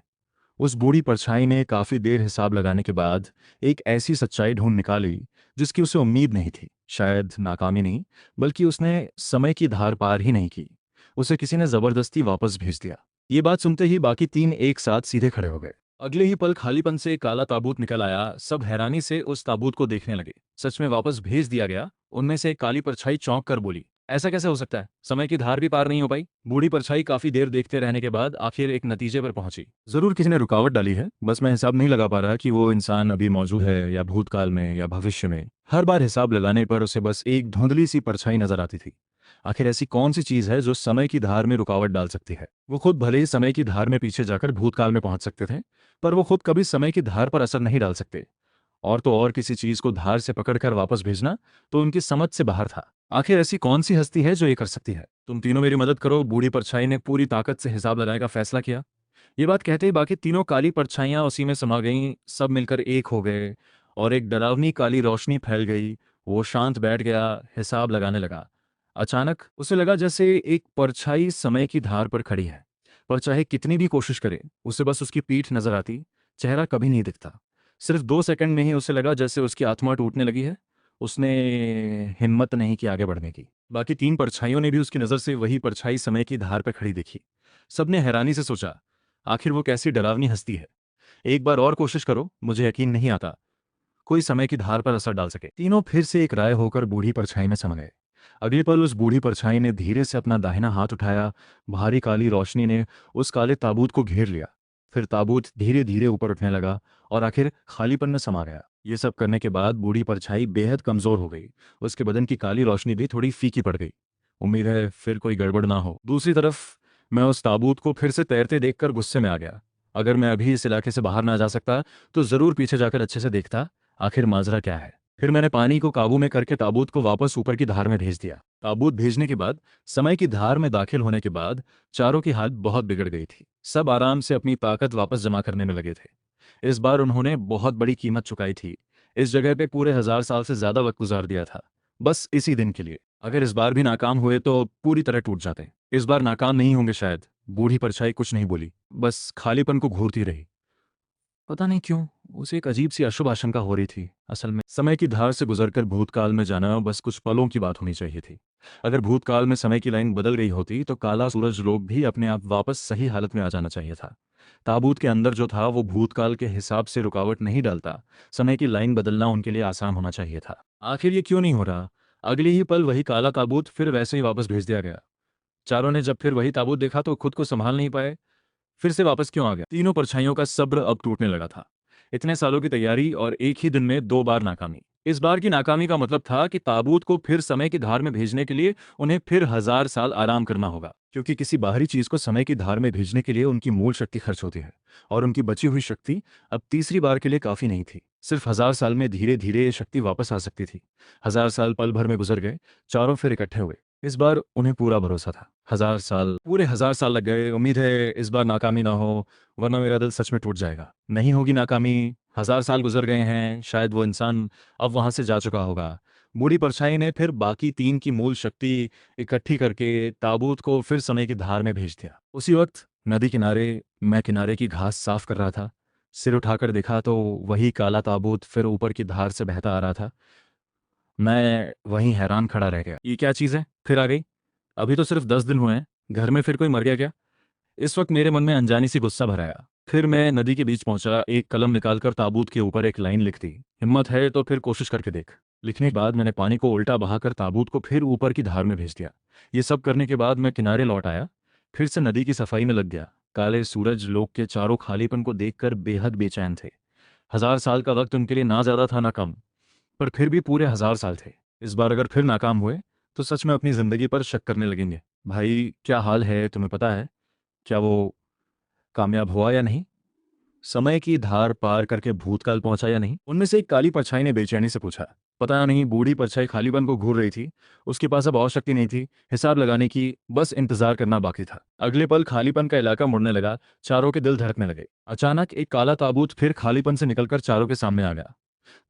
उस बूढ़ी परछाई ने काफी देर हिसाब लगाने के बाद एक ऐसी सच्चाई ढूंढ निकाली जिसकी उसे उम्मीद नहीं थी। शायद नाकामी नहीं, बल्कि उसने समय की धार पार ही नहीं की। उसे किसी ने जबरदस्ती वापस भेज दिया। ये बात सुनते ही बाकी तीन एक साथ सीधे खड़े हो गए। अगले ही पल खालीपन से एक काला ताबूत निकल आया। सब हैरानी से उस ताबूत को देखने लगे। सच में वापस भेज दिया गया? उनमें से एक काली परछाई चौंक कर बोली, ऐसा कैसे हो सकता है? समय की धार भी पार नहीं हो पाई? बूढ़ी परछाई काफी देर देखते रहने के बाद आखिर एक नतीजे पर पहुंची। जरूर किसी ने रुकावट डाली है, बस मैं हिसाब नहीं लगा पा रहा कि वो इंसान अभी मौजूद है या भूतकाल में या भविष्य में। हर बार हिसाब लगाने पर उसे बस एक धुंधली सी परछाई नजर आती थी। आखिर ऐसी कौन सी चीज है जो समय की धार में रुकावट डाल सकती है? वो खुद भले ही समय की धार में पीछे जाकर भूतकाल में पहुंच सकते थे, पर वो खुद कभी समय की धार पर असर नहीं डाल सकते। और तो और किसी चीज को धार से पकड़कर वापस भेजना तो उनकी समझ से बाहर था। आखिर ऐसी कौन सी हस्ती है जो ये कर सकती है? तुम तीनों मेरी मदद करो। बूढ़ी परछाई ने पूरी ताकत से हिसाब लगाने का फैसला किया। ये बात कहते ही बाकी तीनों काली परछाइयां उसी में समा गईं। सब मिलकर एक हो गए और एक डरावनी काली रोशनी फैल गई। वो शांत बैठ गया, हिसाब लगाने लगा। अचानक उसे लगा जैसे एक परछाई समय की धार पर खड़ी है, पर चाहे कितनी भी कोशिश करे उसे बस उसकी पीठ नजर आती, चेहरा कभी नहीं दिखता। सिर्फ 2 सेकंड में ही उसे लगा जैसे उसकी आत्मा टूटने लगी है। उसने हिम्मत नहीं की आगे बढ़ने की। बाकी तीन परछाइयों ने भी उसकी नजर से वही परछाई समय की धार पर खड़ी देखी। सबने हैरानी से सोचा, आखिर वो कैसी डरावनी हस्ती है? एक बार और कोशिश करो, मुझे यकीन नहीं आता कोई समय की धार पर असर डाल सके। तीनों फिर से एक राय होकर बूढ़ी परछाई में समा गए। अगले पल उस बूढ़ी परछाई ने धीरे से अपना दाहिना हाथ उठाया। भारी काली रोशनी ने उस काले ताबूत को घेर लिया। फिर ताबूत धीरे धीरे ऊपर उठने लगा और आखिर खालीपन में समा गया। ये सब करने के बाद बूढ़ी परछाई बेहद कमजोर हो गई। उसके बदन की काली रोशनी भी थोड़ी फीकी पड़ गई। उम्मीद है फिर कोई गड़बड़ ना हो। दूसरी तरफ मैं उस ताबूत को फिर से तैरते देखकर गुस्से में आ गया। अगर मैं अभी इस इलाके से बाहर ना जा सकता तो जरूर पीछे जाकर अच्छे से देखता आखिर माजरा क्या है। फिर मैंने पानी को काबू में करके ताबूत को वापस ऊपर की धार में भेज दिया। ताबूत भेजने के बाद समय की धार में दाखिल होने के बाद चारों की हालत बहुत बिगड़ गई थी। सब आराम से अपनी ताकत वापस जमा करने में लगे थे। इस बार उन्होंने बहुत बड़ी कीमत चुकाई थी। इस जगह पे पूरे 1000 साल से ज्यादा वक्त गुजार दिया था, बस इसी दिन के लिए। अगर इस बार भी नाकाम हुए तो पूरी तरह टूट जाते। इस बार नाकाम नहीं होंगे शायद। बूढ़ी परछाई कुछ नहीं बोली, बस खालीपन को घूरती रही। पता नहीं क्यों उसे एक अजीब सी अशुभ आशंका हो रही थी। असल में समय की धार से गुजरकर भूतकाल में जाना बस कुछ पलों की बात होनी चाहिए थी। अगर भूतकाल में समय की लाइन बदल गई होती तो काला सूरज लोग भी अपने आप वापस सही हालत में आ जाना चाहिए था। ताबूत के अंदर जो था वो भूतकाल के हिसाब से रुकावट नहीं डालता। समय की लाइन बदलना उनके लिए आसान होना चाहिए था। आखिर ये क्यों नहीं हो रहा? अगले ही पल वही काला ताबूत फिर वैसे ही वापस भेज दिया गया। चारों ने जब फिर वही ताबूत देखा तो खुद को संभाल नहीं पाए। फिर से वापस क्यों आ गया? तीनों परछाइयों का सब्र अब टूटने लगा था। इतने सालों की तैयारी और एक ही दिन में 2 बार नाकामी। इस बार की नाकामी का मतलब था कि ताबूत को फिर समय की धार में भेजने के लिए उन्हें फिर 1000 साल आराम करना होगा, क्योंकि किसी बाहरी चीज को समय की धार में भेजने के लिए उनकी मूल शक्ति खर्च होती है और उनकी बची हुई शक्ति अब तीसरी बार के लिए काफी नहीं थी। सिर्फ 1000 साल में धीरे धीरे ये शक्ति वापस आ सकती थी। 1000 साल पल भर में गुजर गए, चारों फिर इकट्ठे हुए। इस बार उन्हें पूरा भरोसा था। 1000 साल, पूरे 1000 साल लग गए। उम्मीद है इस बार नाकामी ना हो, वरना मेरा दिल सच में टूट जाएगा। नहीं होगी नाकामी। 1000 साल गुजर गए हैं, शायद वो इंसान अब वहां से जा चुका होगा। बूढ़ी परछाई ने फिर बाकी 3 की मूल शक्ति इकट्ठी करके ताबूत को फिर समय की धार में भेज दिया। उसी वक्त नदी किनारे मैं किनारे की घास साफ कर रहा था। सिर उठाकर देखा तो वही काला ताबूत फिर ऊपर की धार से बहता आ रहा था। मैं वहीं हैरान खड़ा रह गया। ये क्या चीज़ है, फिर आ गई? अभी तो सिर्फ 10 दिन हुए हैं, घर में फिर कोई मर गया क्या? इस वक्त मेरे मन में अनजानी सी गुस्सा भर आया। फिर मैं नदी के बीच पहुंचा, एक कलम निकालकर ताबूत के ऊपर एक लाइन लिख दी। हिम्मत है तो फिर कोशिश करके देख। लिखने के बाद मैंने पानी को उल्टा बहाकर ताबूत को फिर ऊपर की धार में भेज दिया। ये सब करने के बाद मैं किनारे लौट आया, फिर से नदी की सफाई में लग गया। काले सूरज लोग के चारों खालीपन को देखकर बेहद बेचैन थे। 1000 साल का वक्त उनके लिए ना ज्यादा था ना कम, पर फिर भी पूरे 1000 साल थे। इस बार अगर फिर नाकाम हुए तो सच में अपनी जिंदगी पर शक करने लगेंगे। भाई क्या हाल है, तुम्हें पता है क्या वो कामयाब हुआ या नहीं? समय की धार पार करके भूतकाल पहुंचा या नहीं? उनमें से एक काली परछाई ने बेचैनी से पूछा। पता नहीं, बूढ़ी परछाई खालीपन को घूर रही थी। उसके पास अब और शक्ति नहीं थी हिसाब लगाने की, बस इंतजार करना बाकी था। अगले पल खालीपन का इलाका मुड़ने लगा, चारों के दिल धड़कने लगे। अचानक एक काला ताबूत फिर खालीपन से निकलकर चारों के सामने आ गया।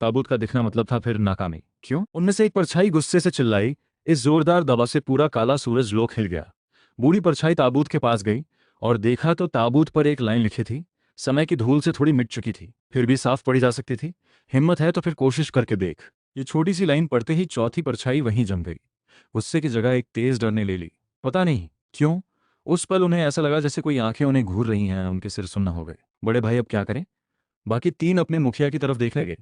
ताबूत का दिखना मतलब था फिर नाकामी। क्यों? उनमें से एक परछाई गुस्से से चिल्लाई। इस जोरदार दबा से पूरा काला सूरज लोक हिल गया। बूढ़ी परछाई ताबूत के पास गई और देखा तो ताबूत पर एक लाइन लिखी थी। समय की धूल से थोड़ी मिट चुकी थी, फिर भी साफ पढ़ी जा सकती थी। हिम्मत है तो फिर कोशिश करके देख। ये छोटी सी लाइन पढ़ते ही चौथी परछाई वहीं जम गई। गुस्से की जगह एक तेज डर ने ले ली। पता नहीं क्यों, उस पल उन्हें ऐसा लगा जैसे कोई आंखें उन्हें घूर रही हैं, उनके सिर सुन्न हो गए। बड़े भाई अब क्या करें? बाकी 3 अपने मुखिया की तरफ देखने लगे।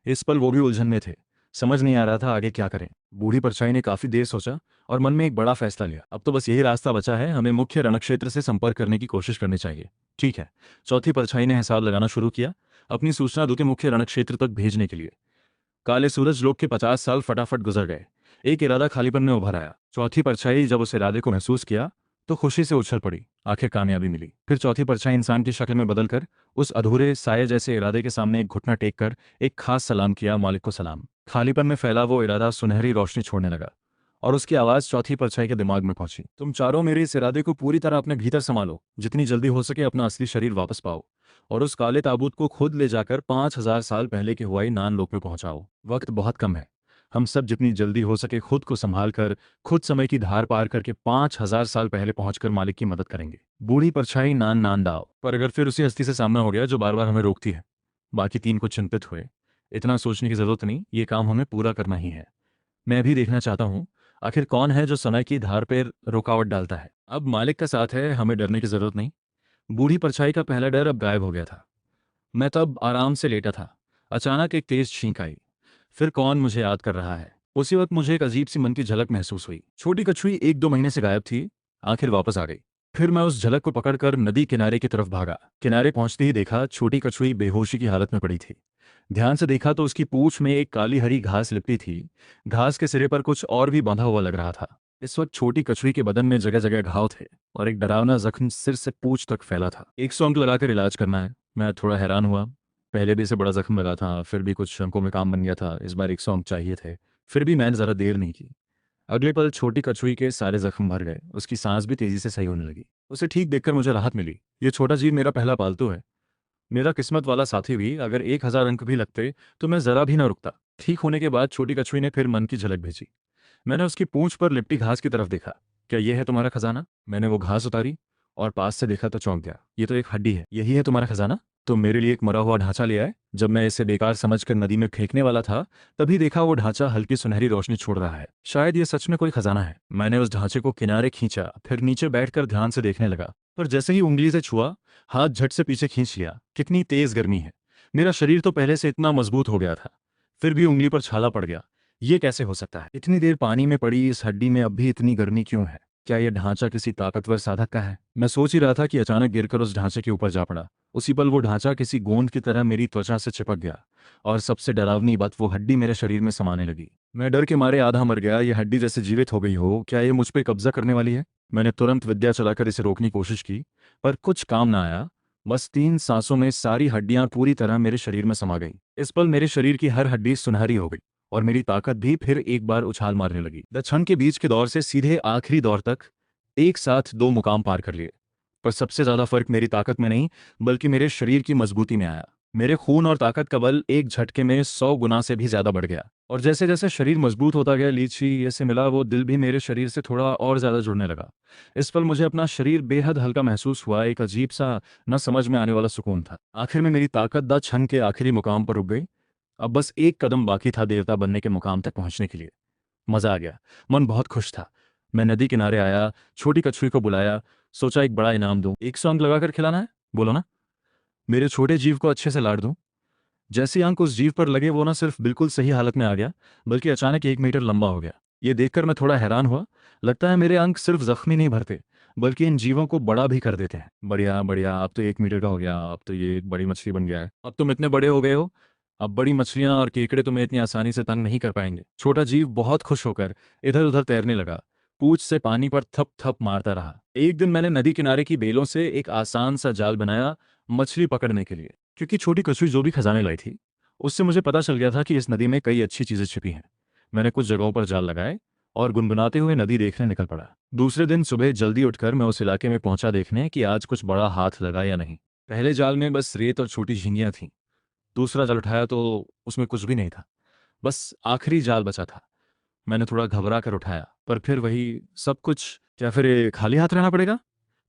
इस पल वो भी उलझन में थे, समझ नहीं आ रहा था आगे क्या करें। बूढ़ी परछाई ने काफी देर सोचा और मन में एक बड़ा फैसला लिया। अब तो बस यही रास्ता बचा है, हमें मुख्य रणक्षेत्र से संपर्क करने की कोशिश करनी चाहिए। ठीक है। चौथी परछाई ने हिसाब लगाना शुरू किया, अपनी सूचना दूत के मुख्य रणक्षेत्र तक भेजने के लिए। काले सूरज लोग के 50 साल फटाफट गुजर गए। एक इरादा खालीपन में उभर आया। चौथी परछाई जब उस इरादे को महसूस किया तो खुशी से उछल पड़ी। आखिर कामयाबी मिली। फिर चौथी परछाई इंसान की शक्ल में बदलकर उस अधूरे साये जैसे इरादे के सामने एक घुटना टेक कर एक खास सलाम किया। मालिक को सलाम। खालीपन में फैला वो इरादा सुनहरी रोशनी छोड़ने लगा और उसकी आवाज चौथी परछाई के दिमाग में पहुंची। तुम चारों मेरे इस इरादे को पूरी तरह अपने भीतर संभालो। जितनी जल्दी हो सके अपना असली शरीर वापस पाओ और उस काले ताबूत को खुद ले जाकर 5000 साल पहले के हुआई नान लोक में पहुंचाओ। वक्त बहुत कम है। हम सब जितनी जल्दी हो सके खुद को संभाल कर, खुद समय की धार पार करके 5000 साल पहले पहुंचकर मालिक की मदद करेंगे। बूढ़ी परछाई नान नान दाव। पर अगर फिर उसी हस्ती से सामना हो गया जो बार बार हमें रोकती है? बाकी 3 को चिंतित हुए। इतना सोचने की जरूरत नहीं, ये काम हमें पूरा करना ही है। मैं भी देखना चाहता हूँ आखिर कौन है जो समय की धार पर रुकावट डालता है। अब मालिक का साथ है, हमें डरने की जरूरत नहीं। बूढ़ी परछाई का पहला डर अब गायब हो गया था। मैं तब आराम से लेटा था। अचानक एक तेज छींक आई। फिर कौन मुझे याद कर रहा है? उसी वक्त मुझे एक अजीब सी मन की झलक महसूस हुई। छोटी कछुई 1-2 महीने से गायब थी, आखिर वापस आ गई। फिर मैं उस झलक को पकड़कर नदी किनारे की तरफ भागा। किनारे पहुंचते ही देखा छोटी कछुई बेहोशी की हालत में पड़ी थी। ध्यान से देखा तो उसकी पूंछ में एक काली हरी घास लिपटी थी। घास के सिरे पर कुछ और भी बंधा हुआ लग रहा था। इस वक्त छोटी कछुई के बदन में जगह जगह घाव थे और एक डरावना जख्म सिर से पूंछ तक फैला था। 100 अंक लगाकर इलाज करना है। मैं थोड़ा हैरान हुआ। पहले भी इसे बड़ा जख्म लगा था, फिर भी कुछ अंकों में काम बन गया था। इस बार 100 अंक चाहिए थे। फिर भी मैंने ज़रा देर नहीं की। अगले पल छोटी कछुई के सारे जख्म भर गए। उसकी सांस भी तेजी से सही होने लगी। उसे ठीक देखकर मुझे राहत मिली। ये छोटा जीव मेरा पहला पालतू है, मेरा किस्मत वाला साथी भी। अगर 1000 अंक भी लगते तो मैं जरा भी ना रुकता। ठीक होने के बाद छोटी कछुई ने फिर मन की झलक भेजी। मैंने उसकी पूंछ पर लिपटी घास की तरफ देखा। क्या यह है तुम्हारा खजाना? मैंने वो घास उतारी और पास से देखा तो चौंक गया। ये तो एक हड्डी है। यही है तुम्हारा खजाना? तो मेरे लिए एक मरा हुआ ढांचा ले आए। जब मैं इसे बेकार समझकर नदी में फेंकने वाला था तभी देखा वो ढांचा हल्की सुनहरी रोशनी छोड़ रहा है। शायद ये सच में कोई खजाना है। मैंने उस ढांचे को किनारे खींचा, फिर नीचे बैठकर ध्यान से देखने लगा। पर जैसे ही उंगली से छुआ, हाथ झट से पीछे खींच लिया। कितनी तेज गर्मी है। मेरा शरीर तो पहले से इतना मजबूत हो गया था, फिर भी उंगली पर छाला पड़ गया। ये कैसे हो सकता है? इतनी देर पानी में पड़ी इस हड्डी में अब भी इतनी गर्मी क्यों है? क्या यह ढांचा किसी ताकतवर साधक का है? मैं सोच ही रहा था कि अचानक गिरकर उस ढांचे के ऊपर जा पड़ा। उसी पल वो ढांचा किसी गोंद की तरह मेरी त्वचा से चिपक गया और सबसे डरावनी बात, वो हड्डी मेरे शरीर में समाने लगी। मैं डर के मारे आधा मर गया। ये हड्डी जैसे जीवित हो गई हो। क्या ये मुझ पर कब्जा करने वाली है? मैंने तुरंत विद्या चलाकर इसे रोकने की कोशिश की, पर कुछ काम ना आया। बस 3 सांसों में सारी हड्डियां पूरी तरह मेरे शरीर में समा गई। इस पल मेरे शरीर की हर हड्डी सुनहरी हो गई और मेरी ताकत भी फिर एक बार उछाल मारने लगी। दक्षिण के बीच के दौर से सीधे आखिरी दौर तक एक साथ 2 मुकाम पार कर लिए। पर सबसे ज्यादा फर्क मेरी ताकत में नहीं, बल्कि मेरे शरीर की मजबूती में आया। मेरे खून और ताकत का बल एक झटके में 100 गुना से भी ज्यादा बढ़ गया। और जैसे जैसे शरीर मजबूत होता गया, लीची ये से मिला वो दिल भी मेरे शरीर से थोड़ा और ज्यादा जुड़ने लगा। इस पल मुझे अपना शरीर बेहद हल्का महसूस हुआ, एक अजीब सा न समझ में आने वाला सुकून था। आखिर में मेरी ताकत द छन के आखिरी मुकाम पर रुक गई। अब बस एक कदम बाकी था देवता बनने के मुकाम तक पहुंचने के लिए। मजा आ गया, मन बहुत खुश था। मैं नदी किनारे आया, छोटी कछुई को बुलाया, सोचा एक बड़ा इनाम दूं। 100 अंक लगाकर खिलाना है, बोलो ना। मेरे छोटे जीव को अच्छे से लाड़ दूं। जैसे ही अंक उस जीव पर लगे, वो ना सिर्फ बिल्कुल सही हालत में आ गया, बल्कि अचानक 1 मीटर लंबा हो गया। ये देखकर मैं थोड़ा हैरान हुआ। लगता है मेरे अंक सिर्फ जख्मी नहीं भरते, बल्कि इन जीवों को बड़ा भी कर देते हैं। बढ़िया बढ़िया, अब तो 1 मीटर का हो गया, अब तो ये एक बड़ी मछली बन गया है। अब तुम इतने बड़े हो गए हो, अब बड़ी मछलियां और केकड़े तुम्हें इतनी आसानी से तंग नहीं कर पाएंगे। छोटा जीव बहुत खुश होकर इधर उधर तैरने लगा, पूंछ से पानी पर थप थप मारता रहा। एक दिन मैंने नदी किनारे की बेलों से एक आसान सा जाल बनाया मछली पकड़ने के लिए, क्योंकि छोटी कछुई जो भी खजाने लाई थी, उससे मुझे पता चल गया था कि इस नदी में कई अच्छी चीजें छिपी हैं। मैंने कुछ जगहों पर जाल लगाए और गुनगुनाते हुए नदी देखने निकल पड़ा। दूसरे दिन सुबह जल्दी उठकर मैं उस इलाके में पहुंचा देखने कि आज कुछ बड़ा हाथ लगा या नहीं। पहले जाल में बस रेत और छोटी झींगियां थीं। दूसरा जाल उठाया तो उसमें कुछ भी नहीं था, बस आखिरी जाल बचा था। मैंने थोड़ा घबरा कर उठाया, पर फिर वही सब कुछ। क्या फिर ये खाली हाथ रहना पड़ेगा?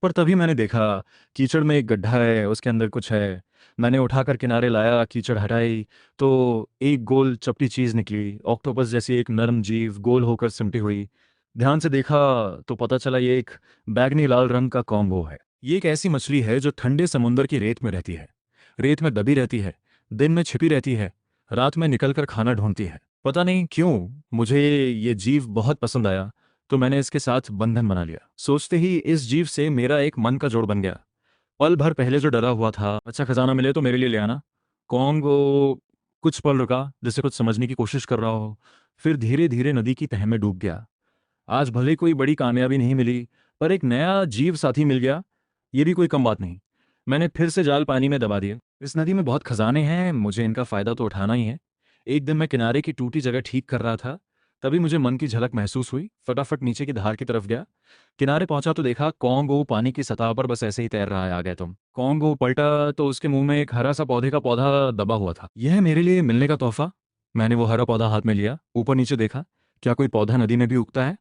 पर तभी मैंने देखा कीचड़ में एक गड्ढा है, उसके अंदर कुछ है। मैंने उठाकर किनारे लाया, कीचड़ हटाई तो एक गोल चपटी चीज निकली, ऑक्टोपस जैसी एक नरम जीव, गोल होकर सिमटी हुई। ध्यान से देखा तो पता चला ये एक बैगनी लाल रंग का कॉन्गो है। ये एक ऐसी मछली है जो ठंडे समुद्र की रेत में रहती है, रेत में दबी रहती है, दिन में छिपी रहती है, रात में निकलकर खाना ढूंढती है। पता नहीं क्यों मुझे ये जीव बहुत पसंद आया, तो मैंने इसके साथ बंधन बना लिया। सोचते ही इस जीव से मेरा एक मन का जोड़ बन गया। पल भर पहले जो डरा हुआ था, अच्छा खजाना मिले तो मेरे लिए ले आना, कॉन्गो कुछ पल रुका, जैसे कुछ समझने की कोशिश कर रहा हो, फिर धीरे धीरे नदी की तह में डूब गया। आज भले कोई बड़ी कामयाबी नहीं मिली, पर एक नया जीव साथी मिल गया, ये भी कोई कम बात नहीं। मैंने फिर से जाल पानी में दबा दिया। इस नदी में बहुत खजाने हैं, मुझे इनका फायदा तो उठाना ही है। एक दिन मैं किनारे की टूटी जगह ठीक कर रहा था, तभी मुझे मन की झलक महसूस हुई। फटाफट नीचे की धार की तरफ गया। किनारे पहुंचा तो देखा कॉन्गो पानी की सतह पर बस ऐसे ही तैर रहा है। आ गए तुम। कॉन्गो पलटा तो उसके मुंह में एक हरा सा पौधे का पौधा दबा हुआ था। यह है मेरे लिए मिलने का तोहफा। मैंने वो हरा पौधा हाथ में लिया, ऊपर नीचे देखा, क्या कोई पौधा नदी में भी उगता है?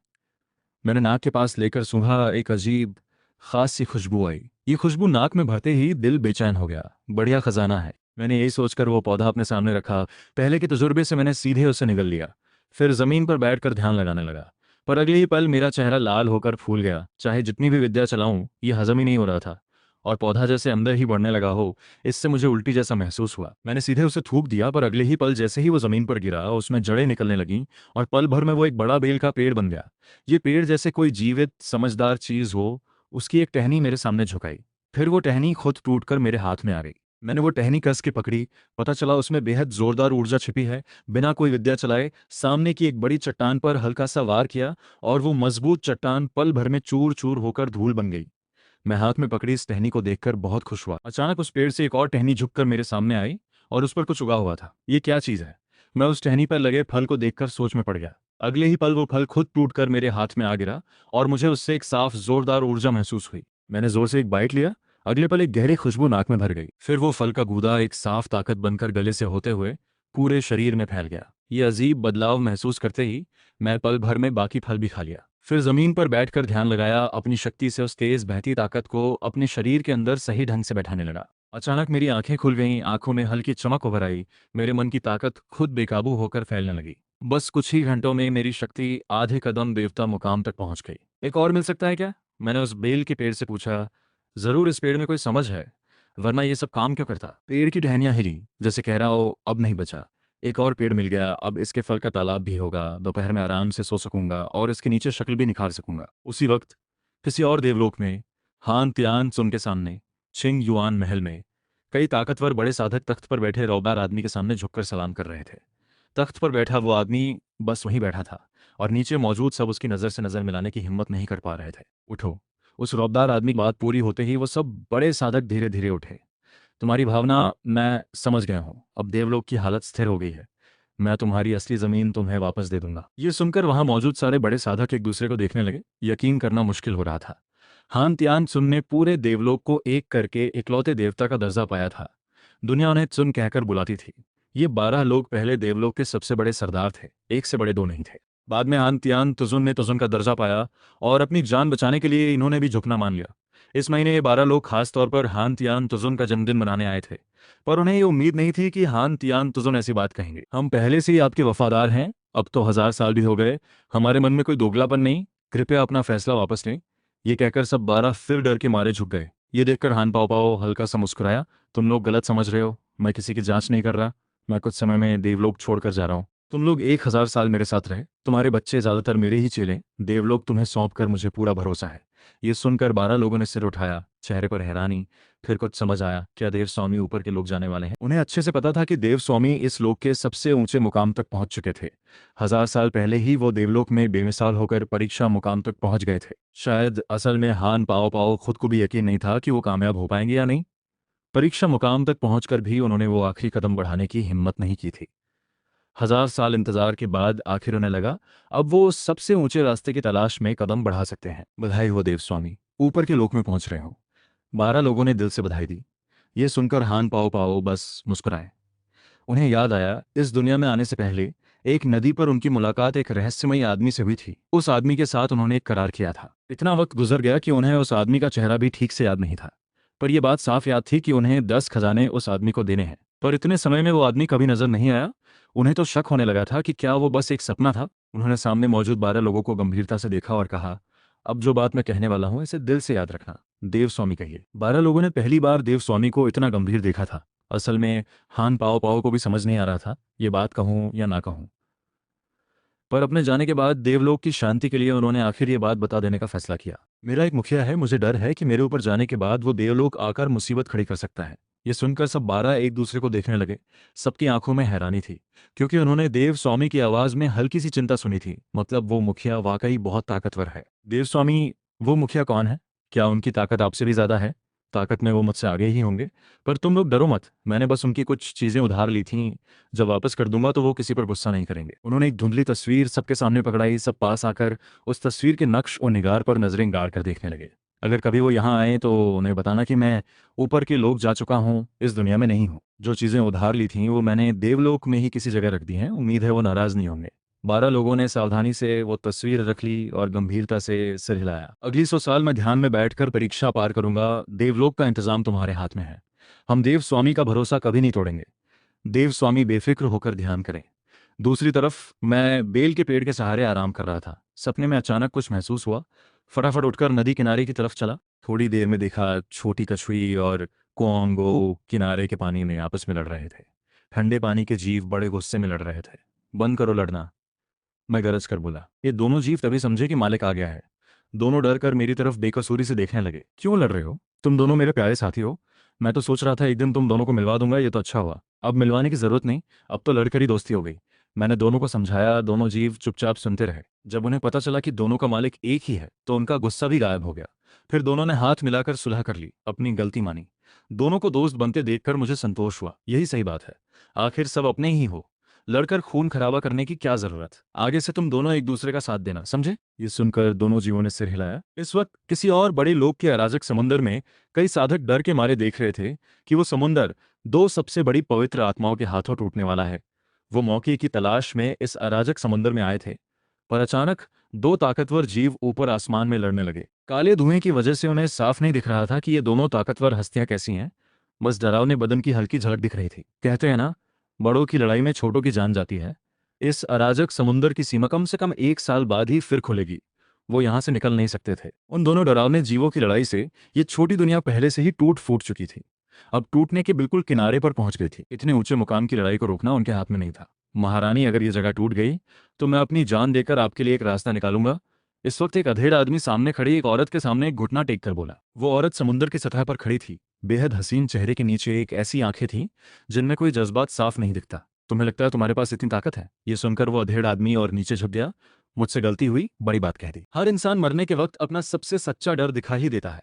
मैंने नाक के पास लेकर सूंघा, एक अजीब खास सी खुशबू आई। ये खुशबू नाक में भरते ही दिल बेचैन हो गया। बढ़िया खजाना है, मैंने यही सोचकर वो पौधा अपने सामने रखा। पहले के तजुर्बे से मैंने सीधे उसे निगल लिया, फिर जमीन पर बैठकर ध्यान लगाने लगा। पर अगले ही पल मेरा चेहरा लाल होकर फूल गया। चाहे जितनी भी विद्या चलाऊं, ये हजम ही नहीं हो रहा था। और पौधा जैसे अंदर ही बढ़ने लगा हो, इससे मुझे उल्टी जैसा महसूस हुआ। मैंने सीधे उसे थूक दिया, पर अगले ही पल जैसे ही वो जमीन पर गिरा, उसमें जड़ें निकलने लगीं और पल भर में वो एक बड़ा बेल का पेड़ बन गया। ये पेड़ जैसे कोई जीवित समझदार चीज हो, उसकी एक टहनी मेरे सामने झुकाई। फिर वो टहनी खुद टूटकर मेरे हाथ में आ गई। मैंने वो टहनी कस के पकड़ी। पता चला उसमें बेहद जोरदार ऊर्जा छिपी है। बिना कोई विद्या चलाए सामने की एक बड़ी चट्टान पर हल्का सा वार किया और वो मजबूत चट्टान पल भर में चूर चूर होकर धूल बन गई। मैं हाथ में पकड़ी इस टहनी को देखकर बहुत खुश हुआ। अचानक उस पेड़ से एक और टहनी झुककर मेरे सामने आई और उस पर कुछ उगा हुआ था। ये क्या चीज है? मैं उस टहनी पर लगे फल को देखकर सोच में पड़ गया। अगले ही पल वो फल खुद टूटकर मेरे हाथ में आ गिरा और मुझे उससे एक साफ जोरदार ऊर्जा महसूस हुई। मैंने जोर से एक बाइट लिया। अगले पल एक गहरी खुशबू नाक में भर गई। फिर वो फल का गूदा एक साफ ताकत बनकर गले से होते हुए पूरे शरीर में फैल गया। ये अजीब बदलाव महसूस करते ही मैं पल भर में बाकी फल भी खा लिया। फिर जमीन पर बैठकर ध्यान लगाया, अपनी शक्ति से उस तेज बहती ताकत को अपने शरीर के अंदर सही ढंग से बैठाने लगा। अचानक मेरी आंखें खुल गईं, आंखों में हल्की चमक उभर आई। मेरे मन की ताकत खुद बेकाबू होकर फैलने लगी। बस कुछ ही घंटों में मेरी शक्ति आधे कदम देवता मुकाम तक पहुंच गई। एक और मिल सकता है क्या? मैंने उस बेल के पेड़ से पूछा। जरूर इस पेड़ में कोई समझ है, वरना ये सब काम क्यों करता? पेड़ की टहनियां हिली, जैसे कह रहा हो अब नहीं बचा। एक और पेड़ मिल गया, अब इसके फल का तालाब भी होगा, दोपहर में आराम से सो सकूंगा और इसके नीचे शक्ल भी निखार सकूंगा। उसी वक्त किसी और देवलोक में, हान त्यान सुन के सामने, छिंग युआन महल में, कई ताकतवर बड़े साधक तख्त पर बैठे रौदार आदमी के सामने झुककर सलाम कर रहे थे। तख्त पर बैठा वो आदमी बस वहीं बैठा था और नीचे मौजूद सब उसकी नज़र से नज़र मिलाने की हिम्मत नहीं कर पा रहे थे। उठो, उस रौबदार आदमी की बात पूरी होते ही वो सब बड़े साधक धीरे धीरे उठे। तुम्हारी भावना मैं समझ गया हूँ, अब देवलोक की हालत स्थिर हो गई है। मैं तुम्हारी असली जमीन तुम्हें वापस दे दूंगा। ये सुनकर वहां मौजूद सारे बड़े साधक एक दूसरे को देखने लगे। यकीन करना मुश्किल हो रहा था। हान त्यान सुन ने पूरे देवलोक को एक करके इकलौते देवता का दर्जा पाया था। दुनिया उन्हें चुन कहकर बुलाती थी। ये 12 लोग पहले देवलोक के सबसे बड़े सरदार थे, एक से बड़े दो नहीं थे। बाद में हान त्यान तुजुन ने तुजुन का दर्जा पाया और अपनी जान बचाने के लिए इन्होंने भी झुकना मान लिया। इस महीने ये 12 लोग खास तौर पर हान तियान तुजुन का जन्मदिन मनाने आए थे। पर उन्हें ये उम्मीद नहीं थी कि हान तियान तुजुन ऐसी बात कहेंगे। हम पहले से ही आपके वफादार हैं, अब तो 1000 साल भी हो गए, हमारे मन में कोई दोगलापन नहीं, कृपया अपना फैसला वापस लें। ये कहकर सब 12 फिर डर के मारे झुक गए। ये देखकर हान पाओ पाओ हल्का सा मुस्कुराया। तुम लोग गलत समझ रहे हो, मैं किसी की जांच नहीं कर रहा। मैं कुछ समय में देवलोक छोड़कर जा रहा हूँ। तुम लोग 1000 साल मेरे साथ रहे, तुम्हारे बच्चे ज्यादातर मेरे ही चेले। देवलोक तुम्हें सौंप कर मुझे पूरा भरोसा है। ये सुनकर 12 लोगों ने सिर उठाया, चेहरे पर हैरानी। फिर कुछ समझ आया, क्या देव स्वामी ऊपर के लोग जाने वाले हैं? उन्हें अच्छे से पता था कि देव स्वामी इस लोक के सबसे ऊंचे मुकाम तक पहुंच चुके थे। 1000 साल पहले ही वो देवलोक में बेमिसाल होकर परीक्षा मुकाम तक पहुंच गए थे। शायद असल में हान पाओ पाओ खुद को भी यकीन नहीं था कि वो कामयाब हो पाएंगे या नहीं। परीक्षा मुकाम तक पहुंचकर भी उन्होंने वो आखिरी कदम बढ़ाने की हिम्मत नहीं की थी। 1000 साल इंतजार के बाद आखिर उन्हें लगा, अब वो उस सबसे ऊंचे रास्ते की तलाश में कदम बढ़ा सकते हैं। बधाई हो देव स्वामी, ऊपर के लोक में पहुंच रहे हो। 12 लोगों ने दिल से बधाई दी। ये सुनकर हान पाओ पाओ बस मुस्कुराए। उन्हें याद आया, इस दुनिया में आने से पहले एक नदी पर उनकी मुलाकात एक रहस्यमयी आदमी से हुई थी। उस आदमी के साथ उन्होंने एक करार किया था। इतना वक्त गुजर गया कि उन्हें उस आदमी का चेहरा भी ठीक से याद नहीं था। पर यह बात साफ याद थी कि उन्हें 10 खजाने उस आदमी को देने हैं। पर इतने समय में वो आदमी कभी नजर नहीं आया। उन्हें तो शक होने लगा था कि क्या वो बस एक सपना था। उन्होंने सामने मौजूद 12 लोगों को गंभीरता से देखा और कहा, अब जो बात मैं कहने वाला हूं इसे दिल से याद रखना। देव स्वामी कहिए। 12 लोगों ने पहली बार देव स्वामी को इतना गंभीर देखा था। असल में हान पाओ पाओ को भी समझ नहीं आ रहा था ये बात कहूं या ना कहूं। पर अपने जाने के बाद देवलोक की शांति के लिए उन्होंने आखिर ये बात बता देने का फैसला किया। मेरा एक मुखिया है, मुझे डर है कि मेरे ऊपर जाने के बाद वो देवलोक आकर मुसीबत खड़ी कर सकता है। ये सुनकर सब 12 एक दूसरे को देखने लगे। सबकी आंखों में हैरानी थी, क्योंकि उन्होंने देव स्वामी की आवाज में हल्की सी चिंता सुनी थी। मतलब वो मुखिया वाकई बहुत ताकतवर है। देव स्वामी, वो मुखिया कौन है? क्या उनकी ताकत आपसे भी ज्यादा है? ताकत में वो मुझसे आगे ही होंगे। पर तुम लोग डरो मत, मैंने बस उनकी कुछ चीजें उधार ली थीं। जब वापस कर दूंगा तो वो किसी पर गुस्सा नहीं करेंगे। उन्होंने एक धुंधली तस्वीर सबके सामने पकड़ाई। सब पास आकर उस तस्वीर के नक्श और निगार पर नजरें गाड़ कर देखने लगे। अगर कभी वो यहाँ आए तो उन्हें बताना कि मैं ऊपर के लोग जा चुका हूँ, इस दुनिया में नहीं हूँ। जो चीजें उधार ली थीं वो मैंने देवलोक में ही किसी जगह रख दी हैं। उम्मीद है वो नाराज नहीं होंगे। 12 लोगों ने सावधानी से वो तस्वीर रख ली और गंभीरता से सिर हिलाया। अगली 100 साल मैं ध्यान में बैठकर परीक्षा पार करूंगा। देवलोक का इंतजाम तुम्हारे हाथ में है। हम देव स्वामी का भरोसा कभी नहीं तोड़ेंगे। देव स्वामी बेफिक्र होकर ध्यान करें। दूसरी तरफ मैं बेल के पेड़ के सहारे आराम कर रहा था। सपने में अचानक कुछ महसूस हुआ। फटाफट उठकर नदी किनारे की तरफ चला। थोड़ी देर में देखा, छोटी कछुई और कोंगो किनारे के पानी में आपस में लड़ रहे थे। ठंडे पानी के जीव बड़े गुस्से में लड़ रहे थे। बंद करो लड़ना, मैं गरज कर बोला। ये दोनों जीव तभी समझे कि मालिक आ गया है। दोनों डर कर मेरी तरफ बेकसूरी से देखने लगे। क्यों लड़ रहे हो? तुम दोनों मेरे प्यारे साथी हो। मैं तो सोच रहा था एक दिन तुम दोनों को मिलवा दूंगा, ये तो अच्छा हुआ। अब मिलवाने की जरूरत नहीं, अब तो लड़कर ही दोस्ती हो गई। मैंने दोनों को समझाया। दोनों जीव चुपचाप सुनते रहे। जब उन्हें पता चला कि दोनों का मालिक एक ही है तो उनका गुस्सा भी गायब हो गया। फिर दोनों ने हाथ मिलाकर सुलह कर ली, अपनी गलती मानी। दोनों को दोस्त बनते देखकर मुझे संतोष हुआ। यही सही बात है, आखिर सब अपने ही हो। लड़कर खून खराबा करने की क्या जरूरत? आगे से तुम दोनों एक दूसरे का साथ देना, समझे? ये सुनकर दोनों जीवों ने सिर हिलाया। इस वक्त किसी और बड़े लोक के अराजक समुद्र में कई साधक डर के मारे देख रहे थे कि वो समुद्र दो सबसे बड़ी पवित्र आत्माओं के हाथों टूटने वाला है। वो मौके की तलाश में इस अराजक समुद्र में आए थे। पर अचानक दो ताकतवर जीव ऊपर आसमान में लड़ने लगे। काले धुएं की वजह से उन्हें साफ नहीं दिख रहा था कि ये दोनों ताकतवर हस्तियां कैसी हैं। बस डरावने बदन की हल्की झलक दिख रही थी। कहते हैं ना, बड़ों की लड़ाई में छोटों की जान जाती है। इस अराजक समुद्र की सीमा कम से कम 1 साल बाद ही फिर खुलेगी। वो यहां से निकल नहीं सकते थे। उन दोनों डरावने जीवों की लड़ाई से ये छोटी दुनिया पहले से ही टूट फूट चुकी थी। अब टूटने के बिल्कुल किनारे पर पहुंच गई थी। इतने ऊंचे मुकाम की लड़ाई को रोकना उनके हाथ में नहीं था। महारानी, अगर ये जगह टूट गई तो मैं अपनी जान देकर आपके लिए एक रास्ता निकालूंगा। इस वक्त एक अधेड़ आदमी सामने खड़ी एक औरत के सामने एक घुटना टेक कर बोला। वो औरत समुद्र की सतह पर खड़ी थी। बेहद हसीन चेहरे के नीचे एक ऐसी आंखें थीं जिनमें कोई जज्बात साफ नहीं दिखता। तुम्हें लगता है तुम्हारे पास इतनी ताकत है? ये सुनकर वो अधेड़ आदमी और नीचे झुक गया। मुझसे गलती हुई, बड़ी बात कह दी। हर इंसान मरने के वक्त अपना सबसे सच्चा डर दिखा ही देता है।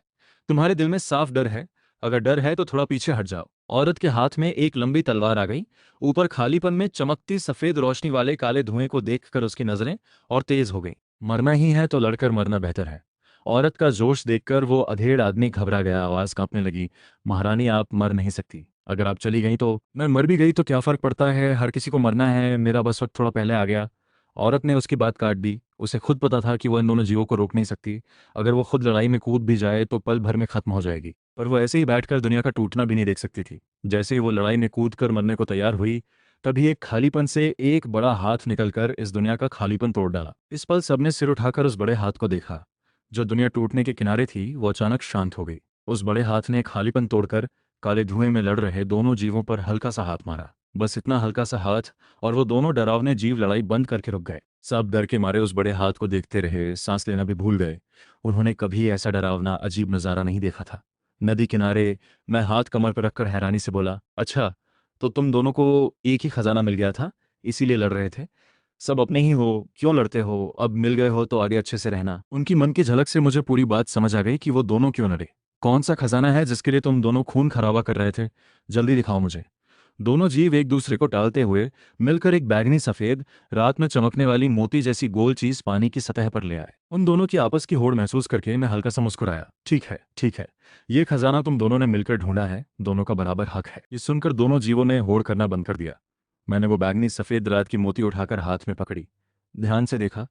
तुम्हारे दिल में साफ डर है, अगर डर है तो थोड़ा पीछे हट जाओ। औरत के हाथ में एक लंबी तलवार आ गई। ऊपर खालीपन में चमकती सफेद रोशनी वाले काले धुएं को देखकर उसकी नजरें और तेज हो गई। मरना ही है तो लड़कर मरना बेहतर है। औरत का जोश देखकर वो अधेड़ आदमी घबरा गया, आवाज कांपने लगी। महारानी, आप मर नहीं सकती। अगर आप चली गई तो मैं मर भी गई तो क्या फर्क पड़ता है, हर किसी को मरना है, मेरा बस वक्त थोड़ा पहले आ गया। औरत ने उसकी बात काट दी। उसे खुद पता था कि वह इन दोनों जीवों को रोक नहीं सकती। अगर वो खुद लड़ाई में कूद भी जाए तो पल भर में खत्म हो जाएगी, पर वो ऐसे ही बैठकर दुनिया का टूटना भी नहीं देख सकती थी। जैसे ही वो लड़ाई में कूद कर मरने को तैयार हुई, तभी एक खालीपन से एक बड़ा हाथ निकलकर इस दुनिया का खालीपन तोड़ डाला। इस पल सबने सिर उठाकर उस बड़े हाथ को देखा। जो दुनिया टूटने के किनारे थी वो अचानक शांत हो गई। उस बड़े हाथ ने खालीपन तोड़कर काले धुएं में लड़ रहे दोनों जीवों पर हल्का सा हाथ मारा। बस इतना हल्का सा हाथ, और वो दोनों डरावने जीव लड़ाई बंद करके रुक गए। सब डर के मारे उस बड़े हाथ को देखते रहे, सांस लेना भी भूल गए। उन्होंने कभी ऐसा डरावना अजीब नज़ारा नहीं देखा था। नदी किनारे मैं हाथ कमर पर रखकर हैरानी से बोला, अच्छा, तो तुम दोनों को एक ही खजाना मिल गया था, इसीलिए लड़ रहे थे? सब अपने ही हो, क्यों लड़ते हो? अब मिल गए हो तो आगे अच्छे से रहना। उनकी मन की झलक से मुझे पूरी बात समझ आ गई कि वो दोनों क्यों लड़े। कौन सा खजाना है जिसके लिए तुम दोनों खून खराबा कर रहे थे? जल्दी दिखाओ मुझे। दोनों जीव एक दूसरे को टालते हुए मिलकर एक बैगनी सफेद, रात में चमकने वाली मोती जैसी गोल चीज पानी की सतह पर ले आए। उन दोनों की आपस की होड़ महसूस करके मैं हल्का सा मुस्कुराया। ठीक है, ठीक है, ये खजाना तुम दोनों ने मिलकर ढूंढा है, दोनों का बराबर हक है। ये सुनकर दोनों जीवों ने होड़ करना बंद कर दिया। मैंने वो बैगनी सफेद रात की मोती उठाकर हाथ में पकड़ी। ध्यान से देखा।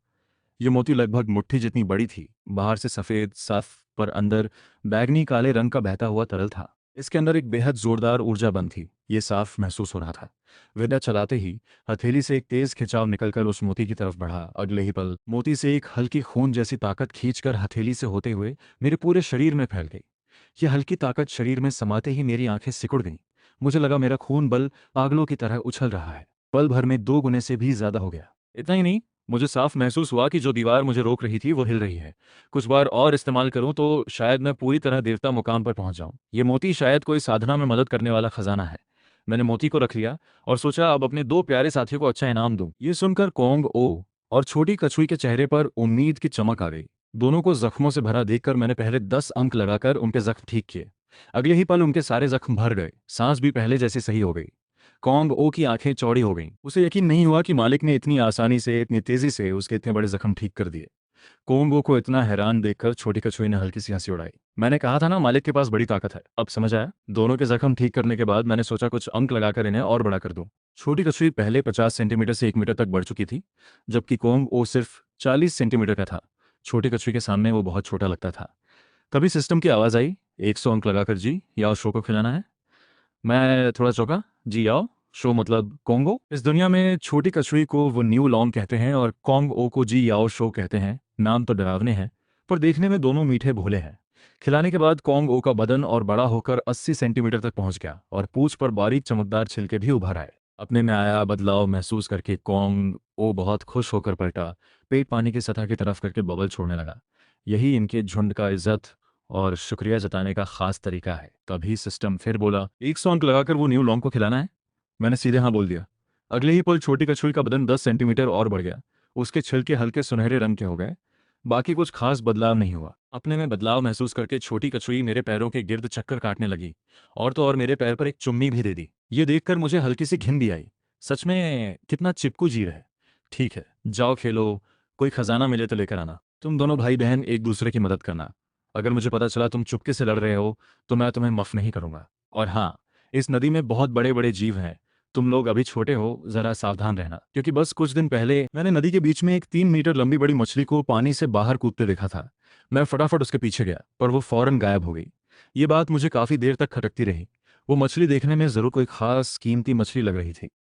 ये मोती लगभग मुट्ठी जितनी बड़ी थी। बाहर से सफेद साफ, पर अंदर बैगनी काले रंग का बहता हुआ तरल था। इसके अंदर एक बेहद जोरदार ऊर्जा बंद थी, ये साफ महसूस हो रहा था। विद्या चलाते ही हथेली से एक तेज खिंचाव निकलकर उस मोती की तरफ बढ़ा। अगले ही पल मोती से एक हल्की खून जैसी ताकत खींचकर हथेली से होते हुए मेरे पूरे शरीर में फैल गई। यह हल्की ताकत शरीर में समाते ही मेरी आंखें सिकुड़ गईं। मुझे लगा मेरा खून बल पागलों की तरह उछल रहा है। पल भर में 2 गुने से भी ज्यादा हो गया। इतना ही नहीं, मुझे साफ महसूस हुआ कि जो दीवार मुझे रोक रही थी वो हिल रही है। कुछ बार और इस्तेमाल करूं तो शायद मैं पूरी तरह देवता मुकाम पर पहुंच जाऊं। ये मोती शायद कोई साधना में मदद करने वाला खजाना है। मैंने मोती को रख लिया और सोचा अब अपने 2 प्यारे साथियों को अच्छा इनाम दूं। ये सुनकर कोंग ओ और छोटी कछुई के चेहरे पर उम्मीद की चमक आ गई। दोनों को जख्मों से भरा देखकर मैंने पहले 10 अंक लगाकर उनके जख्म ठीक किए। अगले ही पल उनके सारे जख्म भर गए, सांस भी पहले जैसी सही हो गई। कॉन्ग ओ की आंखें चौड़ी हो गईं। उसे यकीन नहीं हुआ कि मालिक ने इतनी आसानी से, इतनी तेजी से उसके इतने बड़े जख्म ठीक कर दिए। कोंगो को इतना हैरान देखकर छोटी कछुई ने हल्की सी हंसी उड़ाई। मैंने कहा था ना, मालिक के पास बड़ी ताकत है। अब समझ आया? दोनों के जख्म ठीक करने के बाद मैंने सोचा कुछ अंक लगाकर इन्हें और बड़ा कर दूं। छोटी कछुई पहले 50 सेंटीमीटर से 1 मीटर तक बढ़ चुकी थी, जबकि कोंग ओ सिर्फ 40 सेंटीमीटर का था। छोटी कछुई के सामने वो बहुत छोटा लगता था। तभी सिस्टम की आवाज आई, 100 अंक लगाकर जी, या उस शो को खिलाना है। मैं थोड़ा चौंका। जी आओ। शो मतलब कोंगो। इस दुनिया में छोटी कछुई को वो न्यू लॉन्ग कहते हैं और कोंग ओ को जी याओ शो कहते हैं। नाम तो डरावने हैं, पर देखने में दोनों मीठे भोले हैं। खिलाने के बाद कोंग ओ का बदन और बड़ा होकर 80 सेंटीमीटर तक पहुंच गया और पूंछ पर बारीक चमकदार छिलके भी उभर आए। अपने में आया बदलाव महसूस करके कोंग ओ बहुत खुश होकर पलटा, पेट पानी की सतह की तरफ करके बबल छोड़ने लगा। यही इनके झुंड का इज्जत और शुक्रिया जताने का खास तरीका है। तभी सिस्टम फिर बोला, 100 अंक लगाकर वो न्यू लॉन्ग को खिलाना है। मैंने सीधे हाँ बोल दिया। अगले ही पल छोटी कछुई का बदन 10 सेंटीमीटर और बढ़ गया। उसके छिलके हल्के सुनहरे रंग के हो गए। बाकी कुछ खास बदलाव नहीं हुआ। अपने में बदलाव महसूस करके छोटी कछुई मेरे पैरों के गिर्द चक्कर काटने लगी, और तो और मेरे पैर पर एक चुम्मी भी दे दी। ये देखकर मुझे हल्की सी घिन भी आई। सच में कितना चिपकू जीव है। ठीक है, जाओ खेलो, कोई खजाना मिले तो लेकर आना। तुम दोनों भाई बहन एक दूसरे की मदद करना। अगर मुझे पता चला तुम चुपके से लड़ रहे हो तो मैं तुम्हें माफ नहीं करूंगा। और हाँ, इस नदी में बहुत बड़े बड़े जीव हैं। तुम लोग अभी छोटे हो, जरा सावधान रहना, क्योंकि बस कुछ दिन पहले मैंने नदी के बीच में एक 3 मीटर लंबी बड़ी मछली को पानी से बाहर कूदते देखा था। मैं फटाफट उसके पीछे गया, पर वो फौरन गायब हो गई। ये बात मुझे काफी देर तक खटकती रही। वो मछली देखने में जरूर कोई खास कीमती मछली लग रही थी।